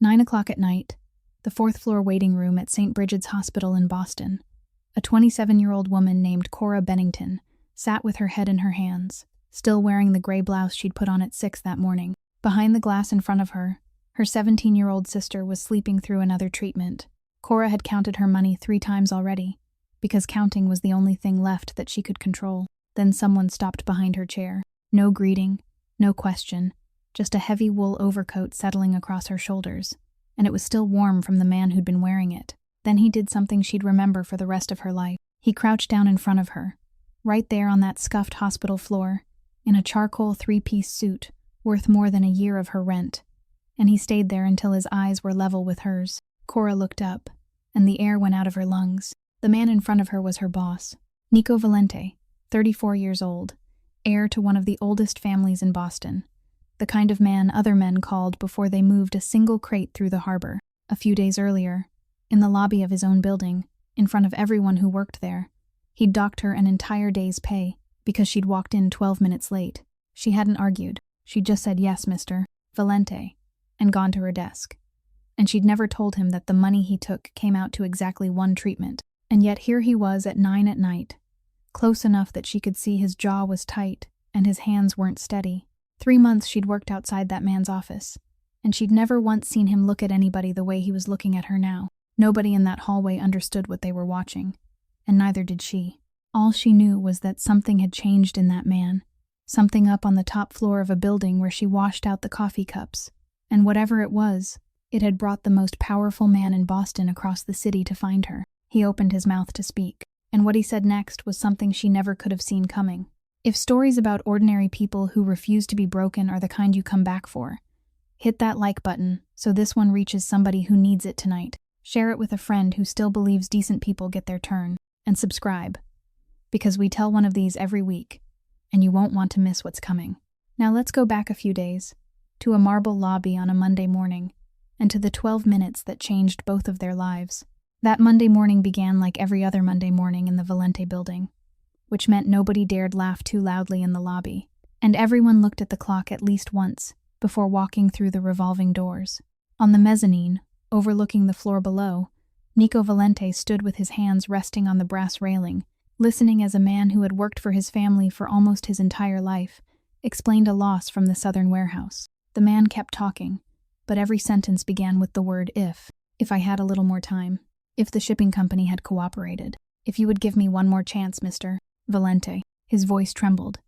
9 o'clock at night, the fourth-floor waiting room at St. Bridget's Hospital in Boston. A 27-year-old woman named Cora Bennington sat with her head in her hands, still wearing the gray blouse she'd put on at 6 that morning. Behind the glass in front of her, her 17-year-old sister was sleeping through another treatment. Cora had counted her money 3 times already, because counting was the only thing left that she could control. Then someone stopped behind her chair. No greeting, no question, just a heavy wool overcoat settling across her shoulders, and it was still warm from the man who'd been wearing it. Then he did something she'd remember for the rest of her life. He crouched down in front of her, right there on that scuffed hospital floor, in a charcoal 3-piece suit worth more than a year of her rent, and he stayed there until his eyes were level with hers. Cora looked up, and the air went out of her lungs. The man in front of her was her boss, Nico Valente, 34 years old, heir to one of the oldest families in Boston, the kind of man other men called before they moved a single crate through the harbor. A few days earlier, in the lobby of his own building, in front of everyone who worked there, he'd docked her an entire day's pay because she'd walked in 12 minutes late. She hadn't argued. She'd just said, "Yes, Mr. Valente," and gone to her desk. And she'd never told him that the money he took came out to exactly 1 treatment. And yet here he was at 9 at night, close enough that she could see his jaw was tight and his hands weren't steady. 3 months she'd worked outside that man's office, and she'd never once seen him look at anybody the way he was looking at her now. Nobody in that hallway understood what they were watching, and neither did she. All she knew was that something had changed in that man, something up on the top floor of a building where she washed out the coffee cups, and whatever it was, it had brought the most powerful man in Boston across the city to find her. He opened his mouth to speak, and what he said next was something she never could have seen coming. If stories about ordinary people who refuse to be broken are the kind you come back for, hit that like button so this one reaches somebody who needs it tonight. Share it with a friend who still believes decent people get their turn, and subscribe, because we tell one of these every week, and you won't want to miss what's coming. Now let's go back a few days, to a marble lobby on a Monday morning, and to the 12 minutes that changed both of their lives. That Monday morning began like every other Monday morning in the Valente building, which meant nobody dared laugh too loudly in the lobby, and everyone looked at the clock at least once before walking through the revolving doors. On the mezzanine, overlooking the floor below, Nico Valente stood with his hands resting on the brass railing, listening as a man who had worked for his family for almost his entire life explained a loss from the Southern warehouse. The man kept talking, but every sentence began with the word if. If I had a little more time. If the shipping company had cooperated. If you would give me one more chance, Mr. Valente. His voice trembled,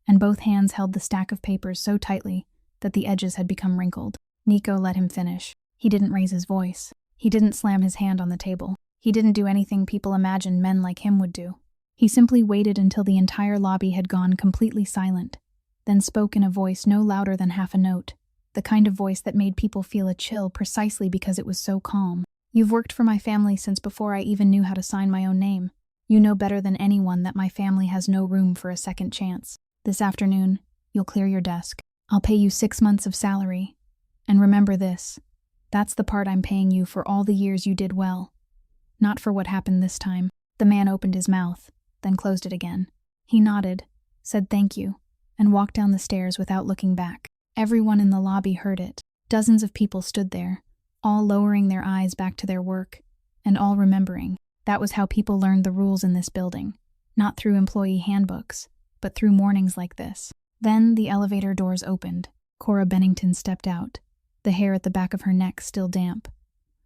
and both hands held the stack of papers so tightly that the edges had become wrinkled. Nico let him finish. He didn't raise his voice. He didn't slam his hand on the table. He didn't do anything people imagined men like him would do. He simply waited until the entire lobby had gone completely silent, then spoke in a voice no louder than half a note, the kind of voice that made people feel a chill precisely because it was so calm. You've worked for my family since before I even knew how to sign my own name. You know better than anyone that my family has no room for a second chance. This afternoon, you'll clear your desk. I'll pay you 6 months of salary. And remember this. That's the part I'm paying you for all the years you did well. Not for what happened this time. The man opened his mouth, then closed it again. He nodded, said thank you, and walked down the stairs without looking back. Everyone in the lobby heard it. Dozens of people stood there, all lowering their eyes back to their work, and all remembering. That was how people learned the rules in this building, not through employee handbooks, but through mornings like this. Then the elevator doors opened. Cora Bennington stepped out, the hair at the back of her neck still damp,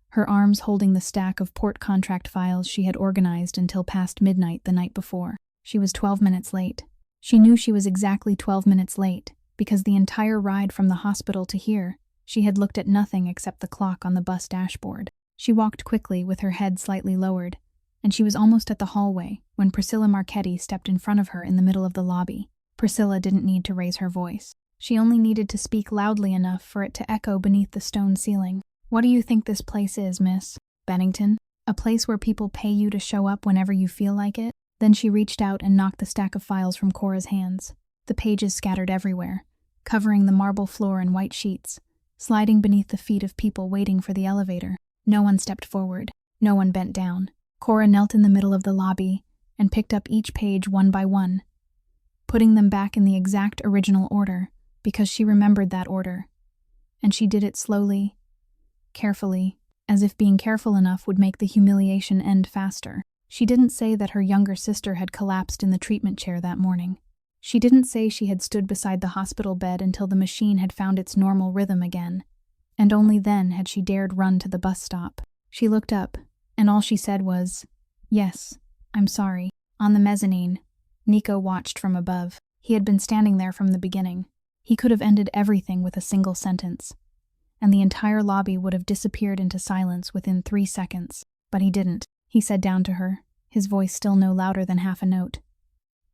her arms holding the stack of port contract files she had organized until past midnight the night before. She was 12 minutes late. She knew she was exactly 12 minutes late, because the entire ride from the hospital to here, she had looked at nothing except the clock on the bus dashboard. She walked quickly with her head slightly lowered, and she was almost at the hallway when Priscilla Marchetti stepped in front of her in the middle of the lobby. Priscilla didn't need to raise her voice. She only needed to speak loudly enough for it to echo beneath the stone ceiling. What do you think this place is, Miss Bennington? A place where people pay you to show up whenever you feel like it? Then she reached out and knocked the stack of files from Cora's hands. The pages scattered everywhere, covering the marble floor in white sheets, sliding beneath the feet of people waiting for the elevator. No one stepped forward. No one bent down. Cora knelt in the middle of the lobby and picked up each page one by one, putting them back in the exact original order because she remembered that order. And she did it slowly, carefully, as if being careful enough would make the humiliation end faster. She didn't say that her younger sister had collapsed in the treatment chair that morning. She didn't say she had stood beside the hospital bed until the machine had found its normal rhythm again, and only then had she dared run to the bus stop. She looked up, and all she said was, "Yes, I'm sorry." On the mezzanine, Nico watched from above. He had been standing there from the beginning. He could have ended everything with a single sentence, and the entire lobby would have disappeared into silence within 3 seconds. But he didn't. He said down to her, his voice still no louder than half a note.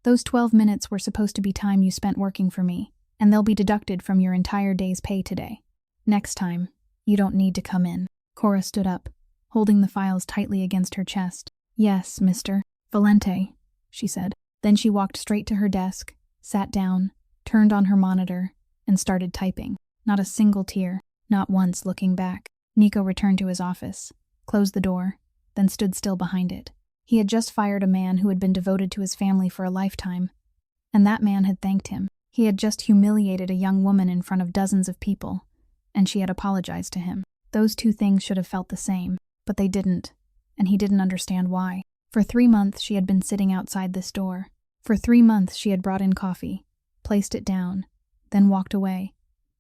"Those 12 minutes were supposed to be time you spent working for me, and they'll be deducted from your entire day's pay today. Next time, you don't need to come in." Cora stood up, holding the files tightly against her chest. "Yes, Mr. Valente," she said. Then she walked straight to her desk, sat down, turned on her monitor, and started typing. Not a single tear, not once looking back. Nico returned to his office, closed the door, then stood still behind it. He had just fired a man who had been devoted to his family for a lifetime, and that man had thanked him. He had just humiliated a young woman in front of dozens of people, and she had apologized to him. Those two things should have felt the same, but they didn't, and he didn't understand why. For 3 months she had been sitting outside this door. For 3 months she had brought in coffee, placed it down, then walked away,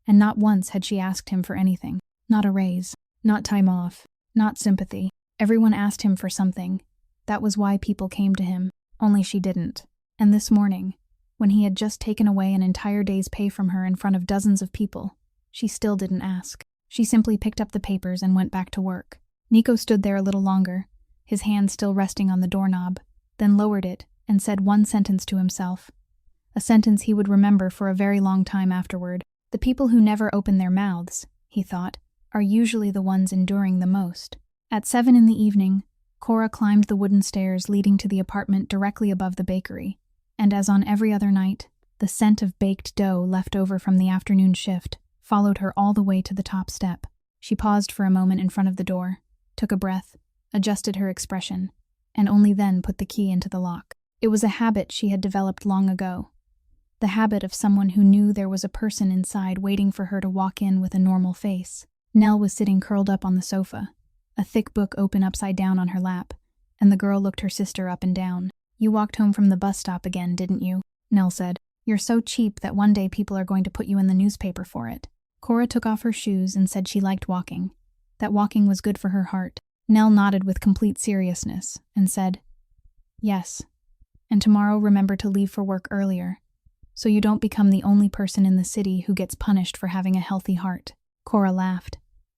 and not once had she asked him for anything. Not a raise, not time off, not sympathy. Everyone asked him for something. That was why people came to him, only she didn't. And this morning, when he had just taken away an entire day's pay from her in front of dozens of people, she still didn't ask. She simply picked up the papers and went back to work. Nico stood there a little longer, his hand still resting on the doorknob, then lowered it and said one sentence to himself. A sentence he would remember for a very long time afterward. The people who never open their mouths, he thought, are usually the ones enduring the most. At 7 in the evening, Cora climbed the wooden stairs leading to the apartment directly above the bakery, and as on every other night, the scent of baked dough left over from the afternoon shift followed her all the way to the top step. She paused for a moment in front of the door, took a breath, adjusted her expression, and only then put the key into the lock. It was a habit she had developed long ago, the habit of someone who knew there was a person inside waiting for her to walk in with a normal face. Nell was sitting curled up on the sofa, a thick book open upside down on her lap, and the girl looked her sister up and down. "You walked home from the bus stop again, didn't you?" Nell said. "You're so cheap that one day people are going to put you in the newspaper for it." Cora took off her shoes and said she liked walking, that walking was good for her heart. Nell nodded with complete seriousness and said, "Yes, and tomorrow remember to leave for work earlier, so you don't become the only person in the city who gets punished for having a healthy heart." Cora laughed,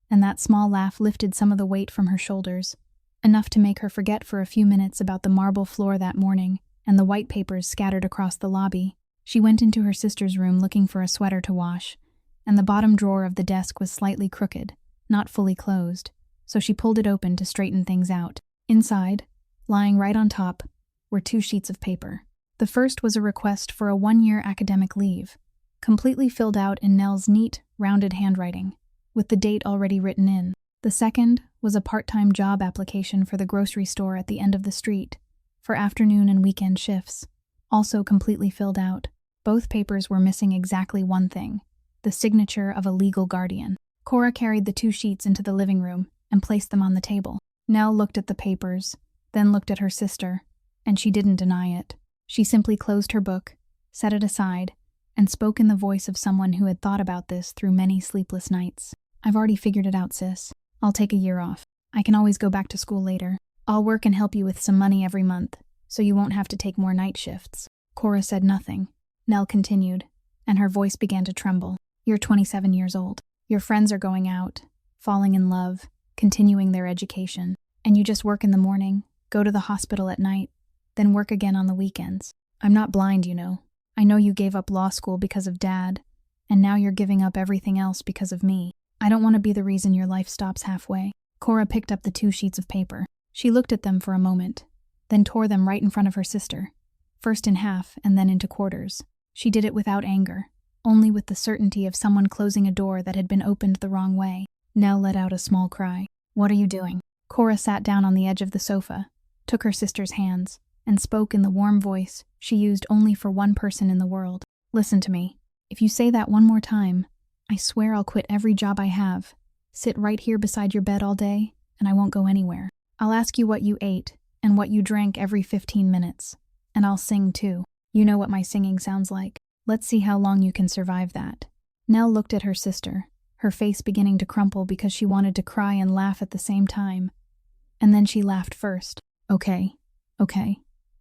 and that small laugh lifted some of the weight from her shoulders, enough to make her forget for a few minutes about the marble floor that morning and the white papers scattered across the lobby. She went into her sister's room looking for a sweater to wash, and the bottom drawer of the desk was slightly crooked, not fully closed, so she pulled it open to straighten things out. Inside, lying right on top, were 2 sheets of paper. The first was a request for a 1-year academic leave, completely filled out in Nell's neat, rounded handwriting, with the date already written in. The second was a part-time job application for the grocery store at the end of the street, for afternoon and weekend shifts, also completely filled out. Both papers were missing exactly one thing, the signature of a legal guardian. Cora carried the 2 sheets into the living room and placed them on the table. Nell looked at the papers, then looked at her sister, and she didn't deny it. She simply closed her book, set it aside, and spoke in the voice of someone who had thought about this through many sleepless nights. "I've already figured it out, sis. I'll take a year off. I can always go back to school later. I'll work and help you with some money every month, so you won't have to take more night shifts." Cora said nothing. Nell continued, and her voice began to tremble. "You're 27 years old. Your friends are going out, falling in love, continuing their education, and you just work in the morning, go to the hospital at night, then work again on the weekends. I'm not blind, you know. I know you gave up law school because of Dad, and now you're giving up everything else because of me. I don't want to be the reason your life stops halfway." Cora picked up the 2 sheets of paper. She looked at them for a moment, then tore them right in front of her sister, first in half and then into quarters. She did it without anger, only with the certainty of someone closing a door that had been opened the wrong way. Nell let out a small cry. "What are you doing?" Cora sat down on the edge of the sofa, took her sister's hands, and spoke in the warm voice she used only for one person in the world. "Listen to me. If you say that one more time, I swear I'll quit every job I have. Sit right here beside your bed all day, and I won't go anywhere. I'll ask you what you ate and what you drank every 15 minutes. And I'll sing too. You know what my singing sounds like. Let's see how long you can survive that." Nell looked at her sister, her face beginning to crumple because she wanted to cry and laugh at the same time. And then she laughed first. Okay,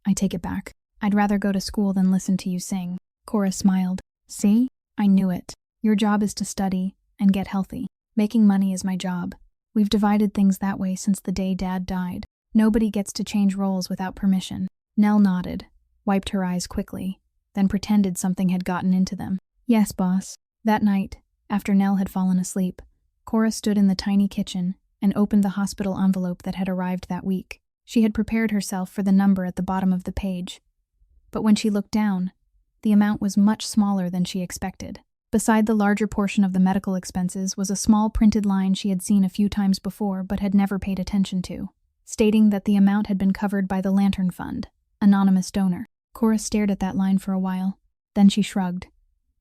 I take it back. I'd rather go to school than listen to you sing." Cora smiled. "See? I knew it. Your job is to study and get healthy. Making money is my job. We've divided things that way since the day Dad died. Nobody gets to change roles without permission." Nell nodded, wiped her eyes quickly, then pretended something had gotten into them. "Yes, boss." That night, after Nell had fallen asleep, Cora stood in the tiny kitchen and opened the hospital envelope that had arrived that week. She had prepared herself for the number at the bottom of the page. But when she looked down, the amount was much smaller than she expected. Beside the larger portion of the medical expenses was a small printed line she had seen a few times before but had never paid attention to, stating that the amount had been covered by the Lantern Fund, anonymous donor. Cora stared at that line for a while, then she shrugged,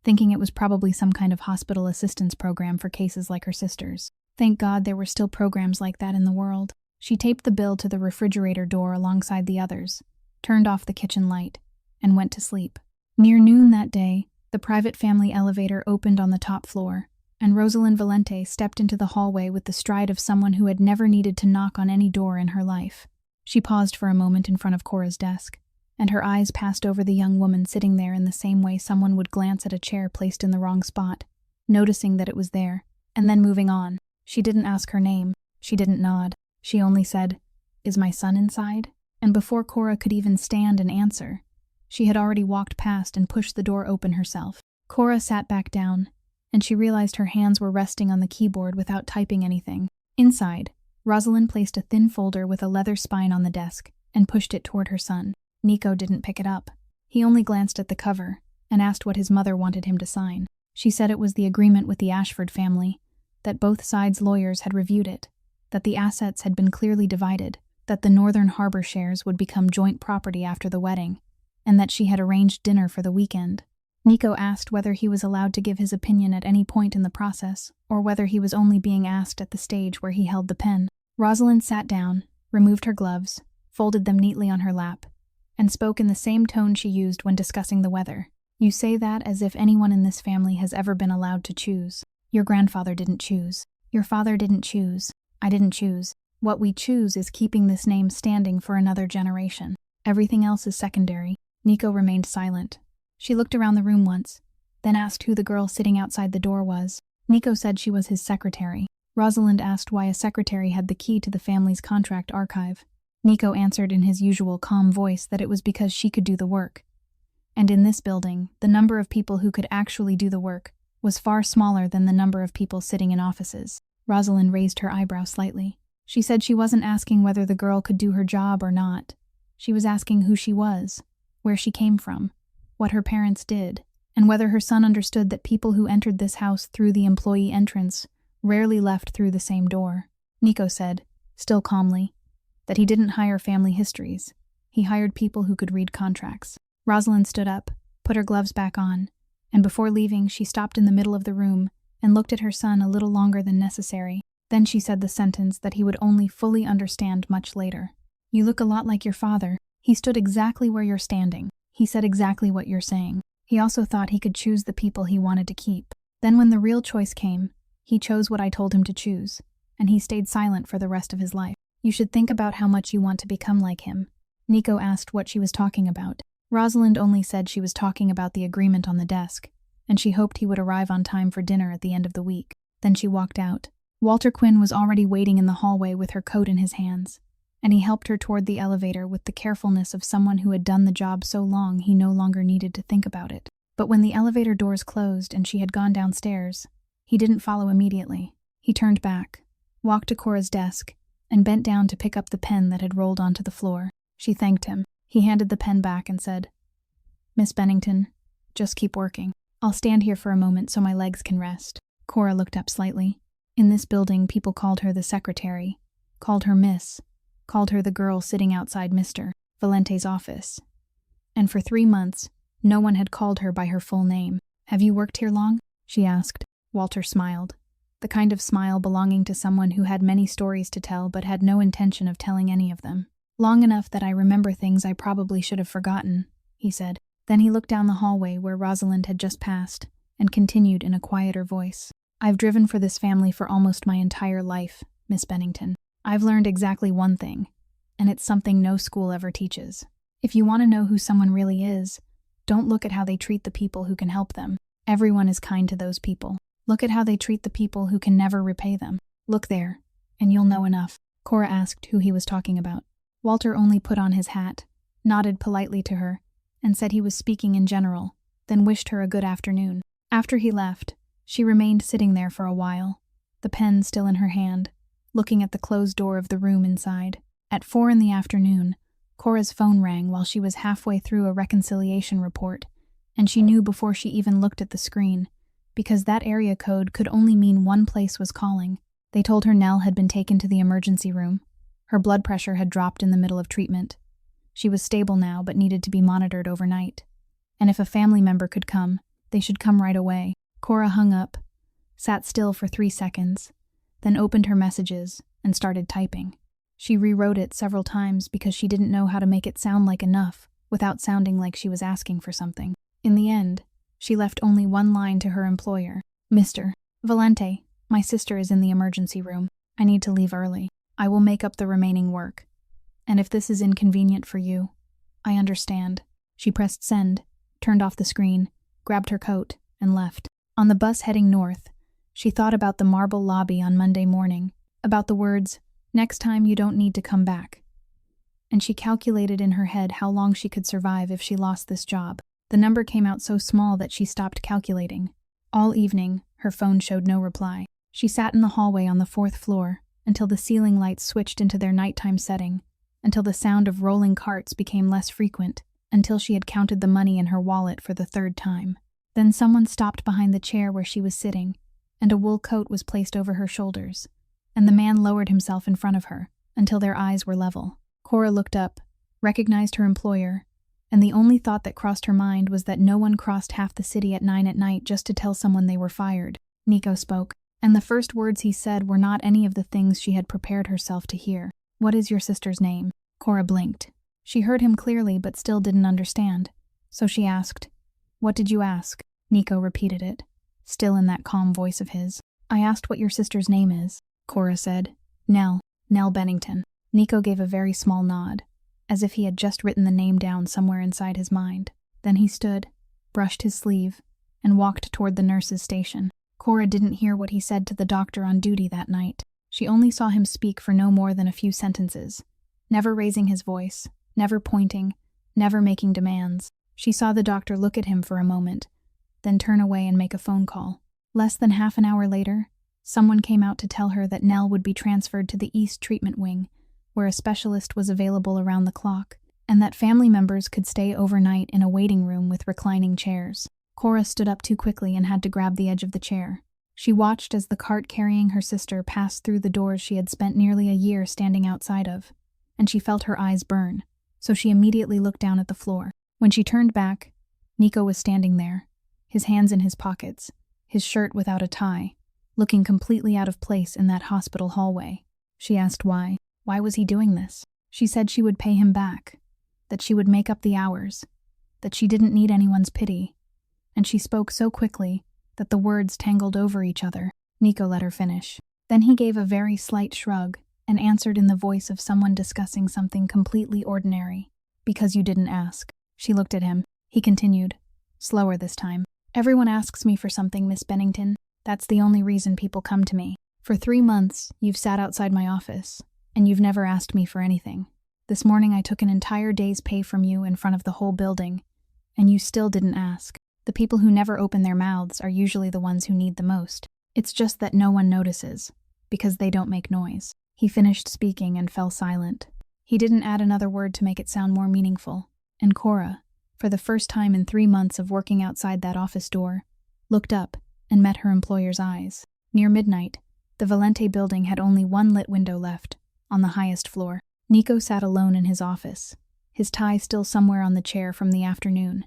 thinking it was probably some kind of hospital assistance program for cases like her sister's. Thank God there were still programs like that in the world. She taped the bill to the refrigerator door alongside the others, turned off the kitchen light, and went to sleep. Near noon that day, the private family elevator opened on the top floor, and Rosalind Valente stepped into the hallway with the stride of someone who had never needed to knock on any door in her life. She paused for a moment in front of Cora's desk, and her eyes passed over the young woman sitting there in the same way someone would glance at a chair placed in the wrong spot, noticing that it was there, and then moving on. She didn't ask her name. She didn't nod. She only said, "Is my son inside?" And before Cora could even stand and answer, she had already walked past and pushed the door open herself. Cora sat back down, and she realized her hands were resting on the keyboard without typing anything. Inside, Rosalind placed a thin folder with a leather spine on the desk and pushed it toward her son. Nico didn't pick it up. He only glanced at the cover and asked what his mother wanted him to sign. She said it was the agreement with the Ashford family, that both sides' lawyers had reviewed it, that the assets had been clearly divided, that the Northern Harbor shares would become joint property after the wedding, and that she had arranged dinner for the weekend. Nico asked whether he was allowed to give his opinion at any point in the process, or whether he was only being asked at the stage where he held the pen. Rosalind sat down, removed her gloves, folded them neatly on her lap, and spoke in the same tone she used when discussing the weather. "You say that as if anyone in this family has ever been allowed to choose. Your grandfather didn't choose. Your father didn't choose. I didn't choose. What we choose is keeping this name standing for another generation. Everything else is secondary." Nico remained silent. She looked around the room once, then asked who the girl sitting outside the door was. Nico said she was his secretary. Rosalind asked why a secretary had the key to the family's contract archive. Nico answered in his usual calm voice that it was because she could do the work. And in this building, the number of people who could actually do the work was far smaller than the number of people sitting in offices. Rosalind raised her eyebrow slightly. She said she wasn't asking whether the girl could do her job or not. She was asking who she was, where she came from, what her parents did, and whether her son understood that people who entered this house through the employee entrance rarely left through the same door. Nico said, still calmly, that he didn't hire family histories. He hired people who could read contracts. Rosalind stood up, put her gloves back on, and before leaving, she stopped in the middle of the room and looked at her son a little longer than necessary. Then she said the sentence that he would only fully understand much later. "You look a lot like your father. He stood exactly where you're standing. He said exactly what you're saying. He also thought he could choose the people he wanted to keep. Then when the real choice came, he chose what I told him to choose, and he stayed silent for the rest of his life. You should think about how much you want to become like him." Nico asked what she was talking about. Rosalind only said she was talking about the agreement on the desk, and she hoped he would arrive on time for dinner at the end of the week. Then she walked out. Walter Quinn was already waiting in the hallway with her coat in his hands, and he helped her toward the elevator with the carefulness of someone who had done the job so long he no longer needed to think about it. But when the elevator doors closed and she had gone downstairs, he didn't follow immediately. He turned back, walked to Cora's desk, and bent down to pick up the pen that had rolled onto the floor. She thanked him. He handed the pen back and said, "Miss Bennington, just keep working. I'll stand here for a moment so my legs can rest." Cora looked up slightly. In this building, people called her the secretary, called her Miss, called her the girl sitting outside Mr. Valente's office. And for 3 months, no one had called her by her full name. "Have you worked here long?" she asked. Walter smiled. the kind of smile belonging to someone who had many stories to tell but had no intention of telling any of them. "Long enough that I remember things I probably should have forgotten," he said. Then he looked down the hallway where Rosalind had just passed and continued in a quieter voice. "I've driven for this family for almost my entire life, Miss Bennington. I've learned exactly one thing, and it's something no school ever teaches. If you want to know who someone really is, don't look at how they treat the people who can help them. Everyone is kind to those people. Look at how they treat the people who can never repay them. Look there, and you'll know enough." Cora asked who he was talking about. Walter only put on his hat, nodded politely to her, and said he was speaking in general, then wished her a good afternoon. After he left, she remained sitting there for a while, the pen still in her hand, looking at the closed door of the room inside. At 4 in the afternoon, Cora's phone rang while she was halfway through a reconciliation report, and she knew before she even looked at the screen, because that area code could only mean one place was calling. They told her Nell had been taken to the emergency room. Her blood pressure had dropped in the middle of treatment. She was stable now but needed to be monitored overnight. And if a family member could come, they should come right away. Cora hung up, sat still for 3 seconds, then opened her messages and started typing. She rewrote it several times because she didn't know how to make it sound like enough without sounding like she was asking for something. In the end, she left only one line to her employer. "Mr. Valente, my sister is in the emergency room. I need to leave early. I will make up the remaining work. And if this is inconvenient for you, I understand." She pressed send, turned off the screen, grabbed her coat, and left. On the bus heading north, she thought about the marble lobby on Monday morning, about the words, "Next time you don't need to come back." And she calculated in her head how long she could survive if she lost this job. The number came out so small that she stopped calculating. All evening, her phone showed no reply. She sat in the hallway on the 4th floor until the ceiling lights switched into their nighttime setting, until the sound of rolling carts became less frequent, until she had counted the money in her wallet for the 3rd time. Then someone stopped behind the chair where she was sitting, and a wool coat was placed over her shoulders, and the man lowered himself in front of her until their eyes were level. Cora looked up, recognized her employer, and the only thought that crossed her mind was that no one crossed half the city at 9 at night just to tell someone they were fired. Nico spoke, and the first words he said were not any of the things she had prepared herself to hear. "What is your sister's name?" Cora blinked. She heard him clearly but still didn't understand, so she asked, "What did you ask?" Nico repeated it, still in that calm voice of his. "I asked what your sister's name is," Cora said. Nell Bennington." Nico gave a very small nod, as if he had just written the name down somewhere inside his mind. Then he stood, brushed his sleeve, and walked toward the nurse's station. Cora didn't hear what he said to the doctor on duty that night. She only saw him speak for no more than a few sentences, never raising his voice, never pointing, never making demands. She saw the doctor look at him for a moment, then turn away and make a phone call. Less than half an hour later, someone came out to tell her that Nell would be transferred to the East Treatment Wing, where a specialist was available around the clock, and that family members could stay overnight in a waiting room with reclining chairs. Cora stood up too quickly and had to grab the edge of the chair. She watched as the cart carrying her sister passed through the doors she had spent nearly a year standing outside of, and she felt her eyes burn, so she immediately looked down at the floor. When she turned back, Nico was standing there, his hands in his pockets, his shirt without a tie, looking completely out of place in that hospital hallway. She asked why. Why was he doing this? She said she would pay him back, that she would make up the hours, that she didn't need anyone's pity, and she spoke so quickly that the words tangled over each other. Nico let her finish. Then he gave a very slight shrug and answered in the voice of someone discussing something completely ordinary. "Because you didn't ask." She looked at him. He continued, slower this time. "Everyone asks me for something, Miss Bennington. That's the only reason people come to me. For 3 months, you've sat outside my office, and you've never asked me for anything. This morning I took an entire day's pay from you in front of the whole building, and you still didn't ask. The people who never open their mouths are usually the ones who need the most. It's just that no one notices, because they don't make noise." He finished speaking and fell silent. He didn't add another word to make it sound more meaningful, and Cora, for the first time in 3 months of working outside that office door, looked up and met her employer's eyes. Near midnight, the Valente building had only one lit window left, on the highest floor. Nico sat alone in his office, his tie still somewhere on the chair from the afternoon,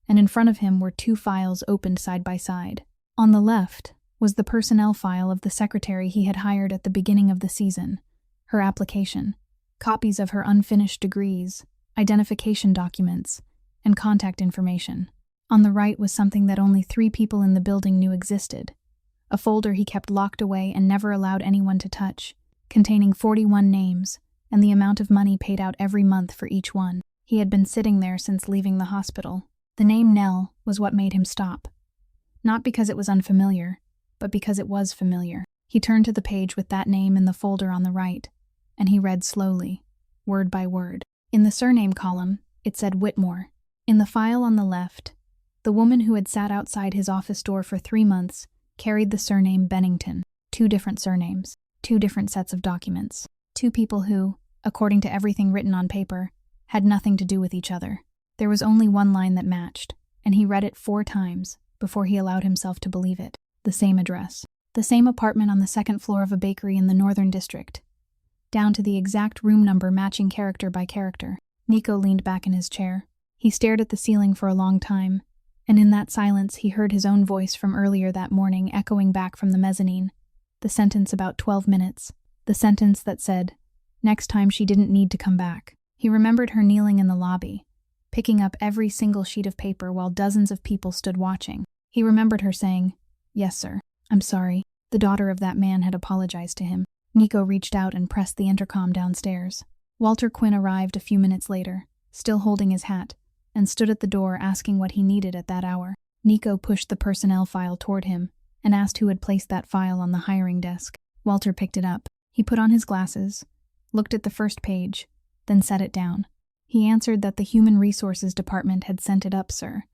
and in front of him were 2 files opened side by side. On the left, was the personnel file of the secretary he had hired at the beginning of the season, her application, copies of her unfinished degrees, identification documents, and contact information. On the right was something that only 3 people in the building knew existed, a folder he kept locked away and never allowed anyone to touch, containing 41 names and the amount of money paid out every month for each one. He had been sitting there since leaving the hospital. The name Nell was what made him stop. Not because it was unfamiliar, but because it was familiar. He turned to the page with that name in the folder on the right, and he read slowly, word by word. In the surname column, it said Whitmore. In the file on the left, the woman who had sat outside his office door for 3 months carried the surname Bennington. 2 different surnames, 2 different sets of documents. 2 people who, according to everything written on paper, had nothing to do with each other. There was only one line that matched, and he read it 4 times before he allowed himself to believe it. The same address. The same apartment on the 2nd floor of a bakery in the Northern District. Down to the exact room number matching character by character. Nico leaned back in his chair. He stared at the ceiling for a long time, and in that silence he heard his own voice from earlier that morning echoing back from the mezzanine. The sentence about 12 minutes. The sentence that said, next time she didn't need to come back. He remembered her kneeling in the lobby, picking up every single sheet of paper while dozens of people stood watching. He remembered her saying, "Yes, sir. I'm sorry." The daughter of that man had apologized to him. Nico reached out and pressed the intercom downstairs. Walter Quinn arrived a few minutes later, still holding his hat, and stood at the door asking what he needed at that hour. Nico pushed the personnel file toward him and asked who had placed that file on the hiring desk. Walter picked it up. He put on his glasses, looked at the first page, then set it down. He answered that the Human Resources Department had sent it up, sir,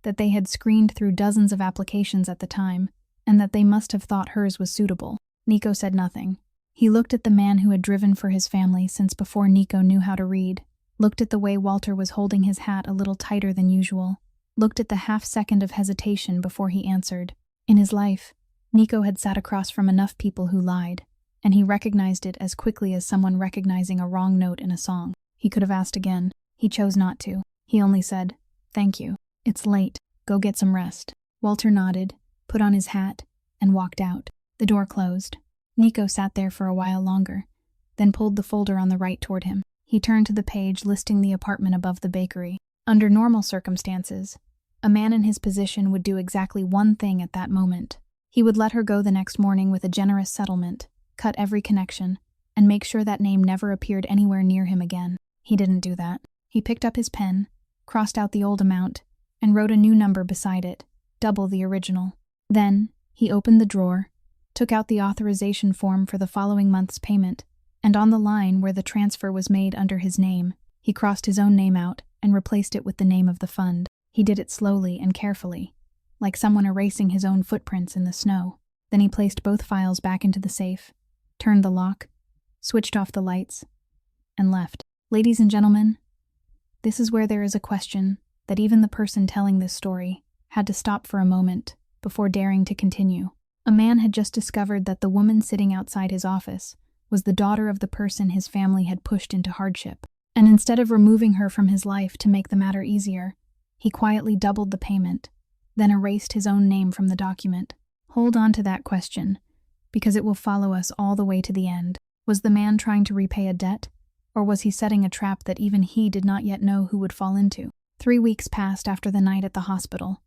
that they had screened through dozens of applications at the time, and that they must have thought hers was suitable. Nico said nothing. He looked at the man who had driven for his family since before Nico knew how to read, looked at the way Walter was holding his hat a little tighter than usual, looked at the half-second of hesitation before he answered. In his life, Nico had sat across from enough people who lied, and he recognized it as quickly as someone recognizing a wrong note in a song. He could have asked again. He chose not to. He only said, "Thank you. It's late. Go get some rest." Walter nodded, put on his hat, and walked out. The door closed. Nico sat there for a while longer, then pulled the folder on the right toward him. He turned to the page listing the apartment above the bakery. Under normal circumstances, a man in his position would do exactly one thing at that moment. He would let her go the next morning with a generous settlement, cut every connection, and make sure that name never appeared anywhere near him again. He didn't do that. He picked up his pen, crossed out the old amount, and wrote a new number beside it, double the original. Then, he opened the drawer, took out the authorization form for the following month's payment, and on the line where the transfer was made under his name, he crossed his own name out and replaced it with the name of the fund. He did it slowly and carefully, like someone erasing his own footprints in the snow. Then he placed both files back into the safe, turned the lock, switched off the lights, and left. Ladies and gentlemen, this is where there is a question that even the person telling this story had to stop for a moment before daring to continue. A man had just discovered that the woman sitting outside his office was the daughter of the person his family had pushed into hardship, and instead of removing her from his life to make the matter easier, he quietly doubled the payment, then erased his own name from the document. Hold on to that question, because it will follow us all the way to the end. Was the man trying to repay a debt, or was he setting a trap that even he did not yet know who would fall into? 3 weeks passed after the night at the hospital,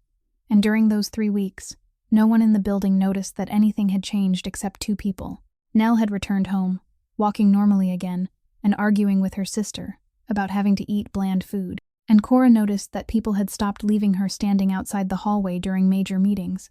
and during those 3 weeks, no one in the building noticed that anything had changed except 2 people. Nell had returned home, walking normally again, and arguing with her sister about having to eat bland food. And Cora noticed that people had stopped leaving her standing outside the hallway during major meetings,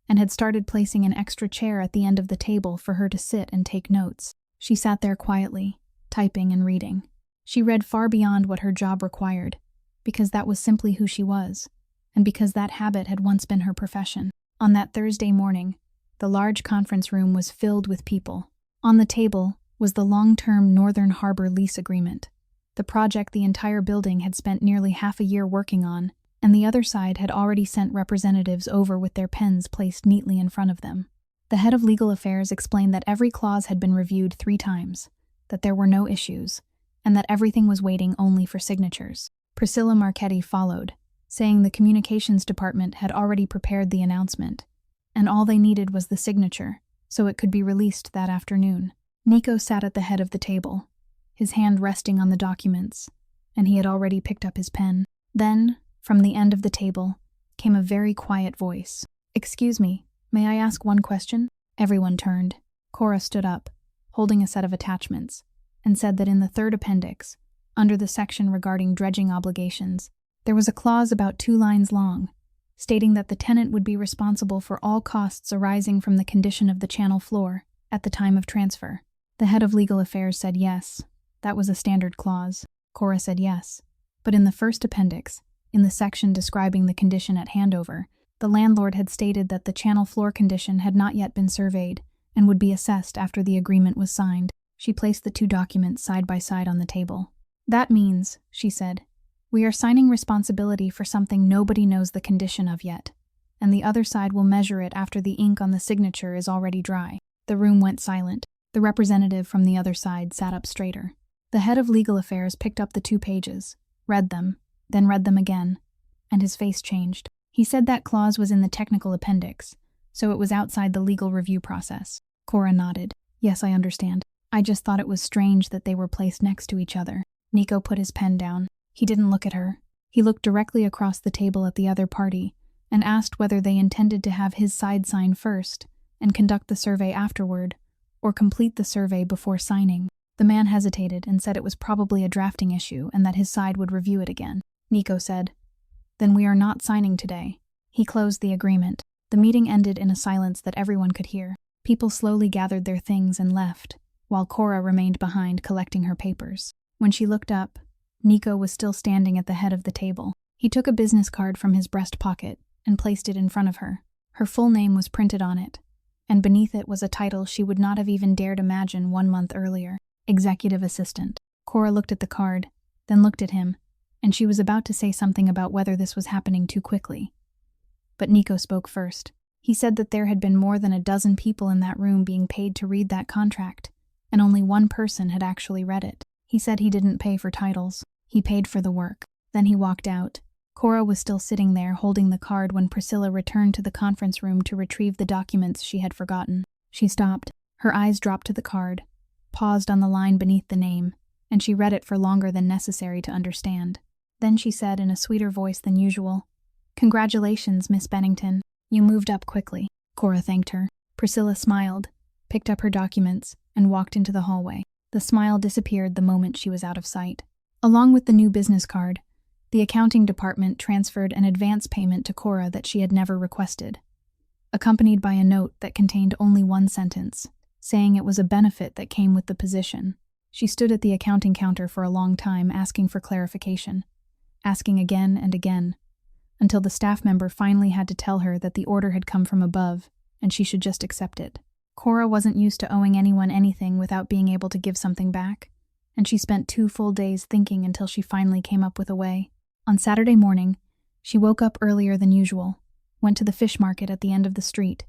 and had started placing an extra chair at the end of the table for her to sit and take notes. She sat there quietly, typing and reading. She read far beyond what her job required, because that was simply who she was, and because that habit had once been her profession. On that Thursday morning, the large conference room was filled with people. On the table was the long-term Northern Harbor lease agreement, the project the entire building had spent nearly half a year working on, and the other side had already sent representatives over with their pens placed neatly in front of them. The head of legal affairs explained that every clause had been reviewed 3 times, that there were no issues, and that everything was waiting only for signatures. Priscilla Marchetti followed, saying the communications department had already prepared the announcement, and all they needed was the signature, so it could be released that afternoon. Nico sat at the head of the table, his hand resting on the documents, and he had already picked up his pen. Then, from the end of the table, came a very quiet voice. "Excuse me, may I ask one question?" Everyone turned. Cora stood up, holding a set of attachments, and said that in the third appendix, under the section regarding dredging obligations, there was a clause about 2 lines long, stating that the tenant would be responsible for all costs arising from the condition of the channel floor at the time of transfer. The head of legal affairs said yes, that was a standard clause. Cora said yes, but in the first appendix, in the section describing the condition at handover, the landlord had stated that the channel floor condition had not yet been surveyed and would be assessed after the agreement was signed. She placed the 2 documents side by side on the table. "That means," she said, "we are signing responsibility for something nobody knows the condition of yet, and the other side will measure it after the ink on the signature is already dry." The room went silent. The representative from the other side sat up straighter. The head of legal affairs picked up the 2 pages, read them, then read them again, and his face changed. He said that clause was in the technical appendix, so it was outside the legal review process. Cora nodded. "Yes, I understand. I just thought it was strange that they were placed next to each other." Nico put his pen down. He didn't look at her. He looked directly across the table at the other party and asked whether they intended to have his side sign first and conduct the survey afterward, or complete the survey before signing. The man hesitated and said it was probably a drafting issue and that his side would review it again. Nico said, "Then we are not signing today." He closed the agreement. The meeting ended in a silence that everyone could hear. People slowly gathered their things and left, while Cora remained behind collecting her papers. When she looked up, Nico was still standing at the head of the table. He took a business card from his breast pocket and placed it in front of her. Her full name was printed on it, and beneath it was a title she would not have even dared imagine 1 month earlier: Executive Assistant. Cora looked at the card, then looked at him, and she was about to say something about whether this was happening too quickly. But Nico spoke first. He said that there had been more than a dozen people in that room being paid to read that contract, and only 1 person had actually read it. He said he didn't pay for titles. He paid for the work. Then he walked out. Cora was still sitting there holding the card when Priscilla returned to the conference room to retrieve the documents she had forgotten. She stopped. Her eyes dropped to the card, paused on the line beneath the name, and she read it for longer than necessary to understand. Then she said in a sweeter voice than usual, "Congratulations, Miss Bennington. You moved up quickly." Cora thanked her. Priscilla smiled, picked up her documents, and walked into the hallway. The smile disappeared the moment she was out of sight. Along with the new business card, the accounting department transferred an advance payment to Cora that she had never requested, accompanied by a note that contained only 1 sentence, saying it was a benefit that came with the position. She stood at the accounting counter for a long time asking for clarification, asking again and again, until the staff member finally had to tell her that the order had come from above and she should just accept it. Cora wasn't used to owing anyone anything without being able to give something back, and she spent 2 full days thinking until she finally came up with a way. On Saturday morning, she woke up earlier than usual, went to the fish market at the end of the street,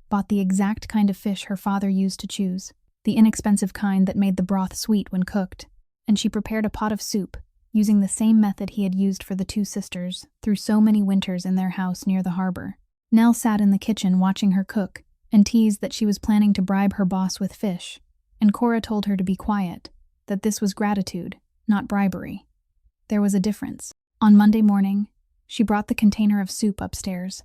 bought the exact kind of fish her father used to choose, the inexpensive kind that made the broth sweet when cooked, and she prepared a pot of soup, using the same method he had used for the 2 sisters through so many winters in their house near the harbor. Nell sat in the kitchen watching her cook and teased that she was planning to bribe her boss with fish, and Cora told her to be quiet, that this was gratitude, not bribery. There was a difference. On Monday morning, she brought the container of soup upstairs,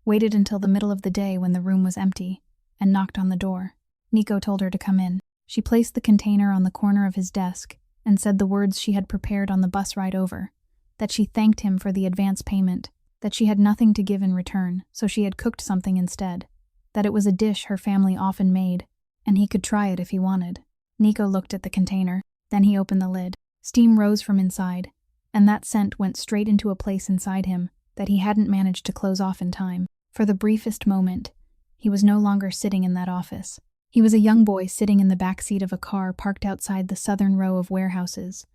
waited until the middle of the day when the room was empty, and knocked on the door. Nico told her to come in. She placed the container on the corner of his desk and said the words she had prepared on the bus ride over, that she thanked him for the advance payment, that she had nothing to give in return, so she had cooked something instead, that it was a dish her family often made, and he could try it if he wanted. Nico looked at the container, then he opened the lid. Steam rose from inside, and that scent went straight into a place inside him that he hadn't managed to close off in time. For the briefest moment, he was no longer sitting in that office. He was a young boy sitting in the back seat of a car parked outside the southern row of warehouses,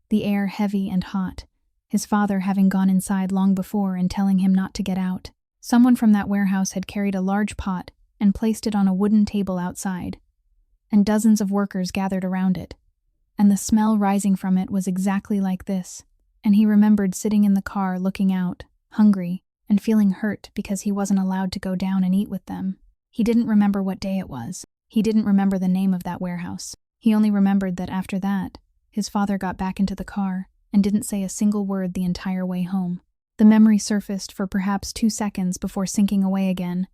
the air heavy and hot, his father having gone inside long before and telling him not to get out. Someone from that warehouse had carried a large pot and placed it on a wooden table outside, and dozens of workers gathered around it, and the smell rising from it was exactly like this, and he remembered sitting in the car looking out, hungry, and feeling hurt because he wasn't allowed to go down and eat with them. He didn't remember what day it was. He didn't remember the name of that warehouse. He only remembered that after that, his father got back into the car and didn't say a single word the entire way home. The memory surfaced for perhaps 2 seconds before sinking away again,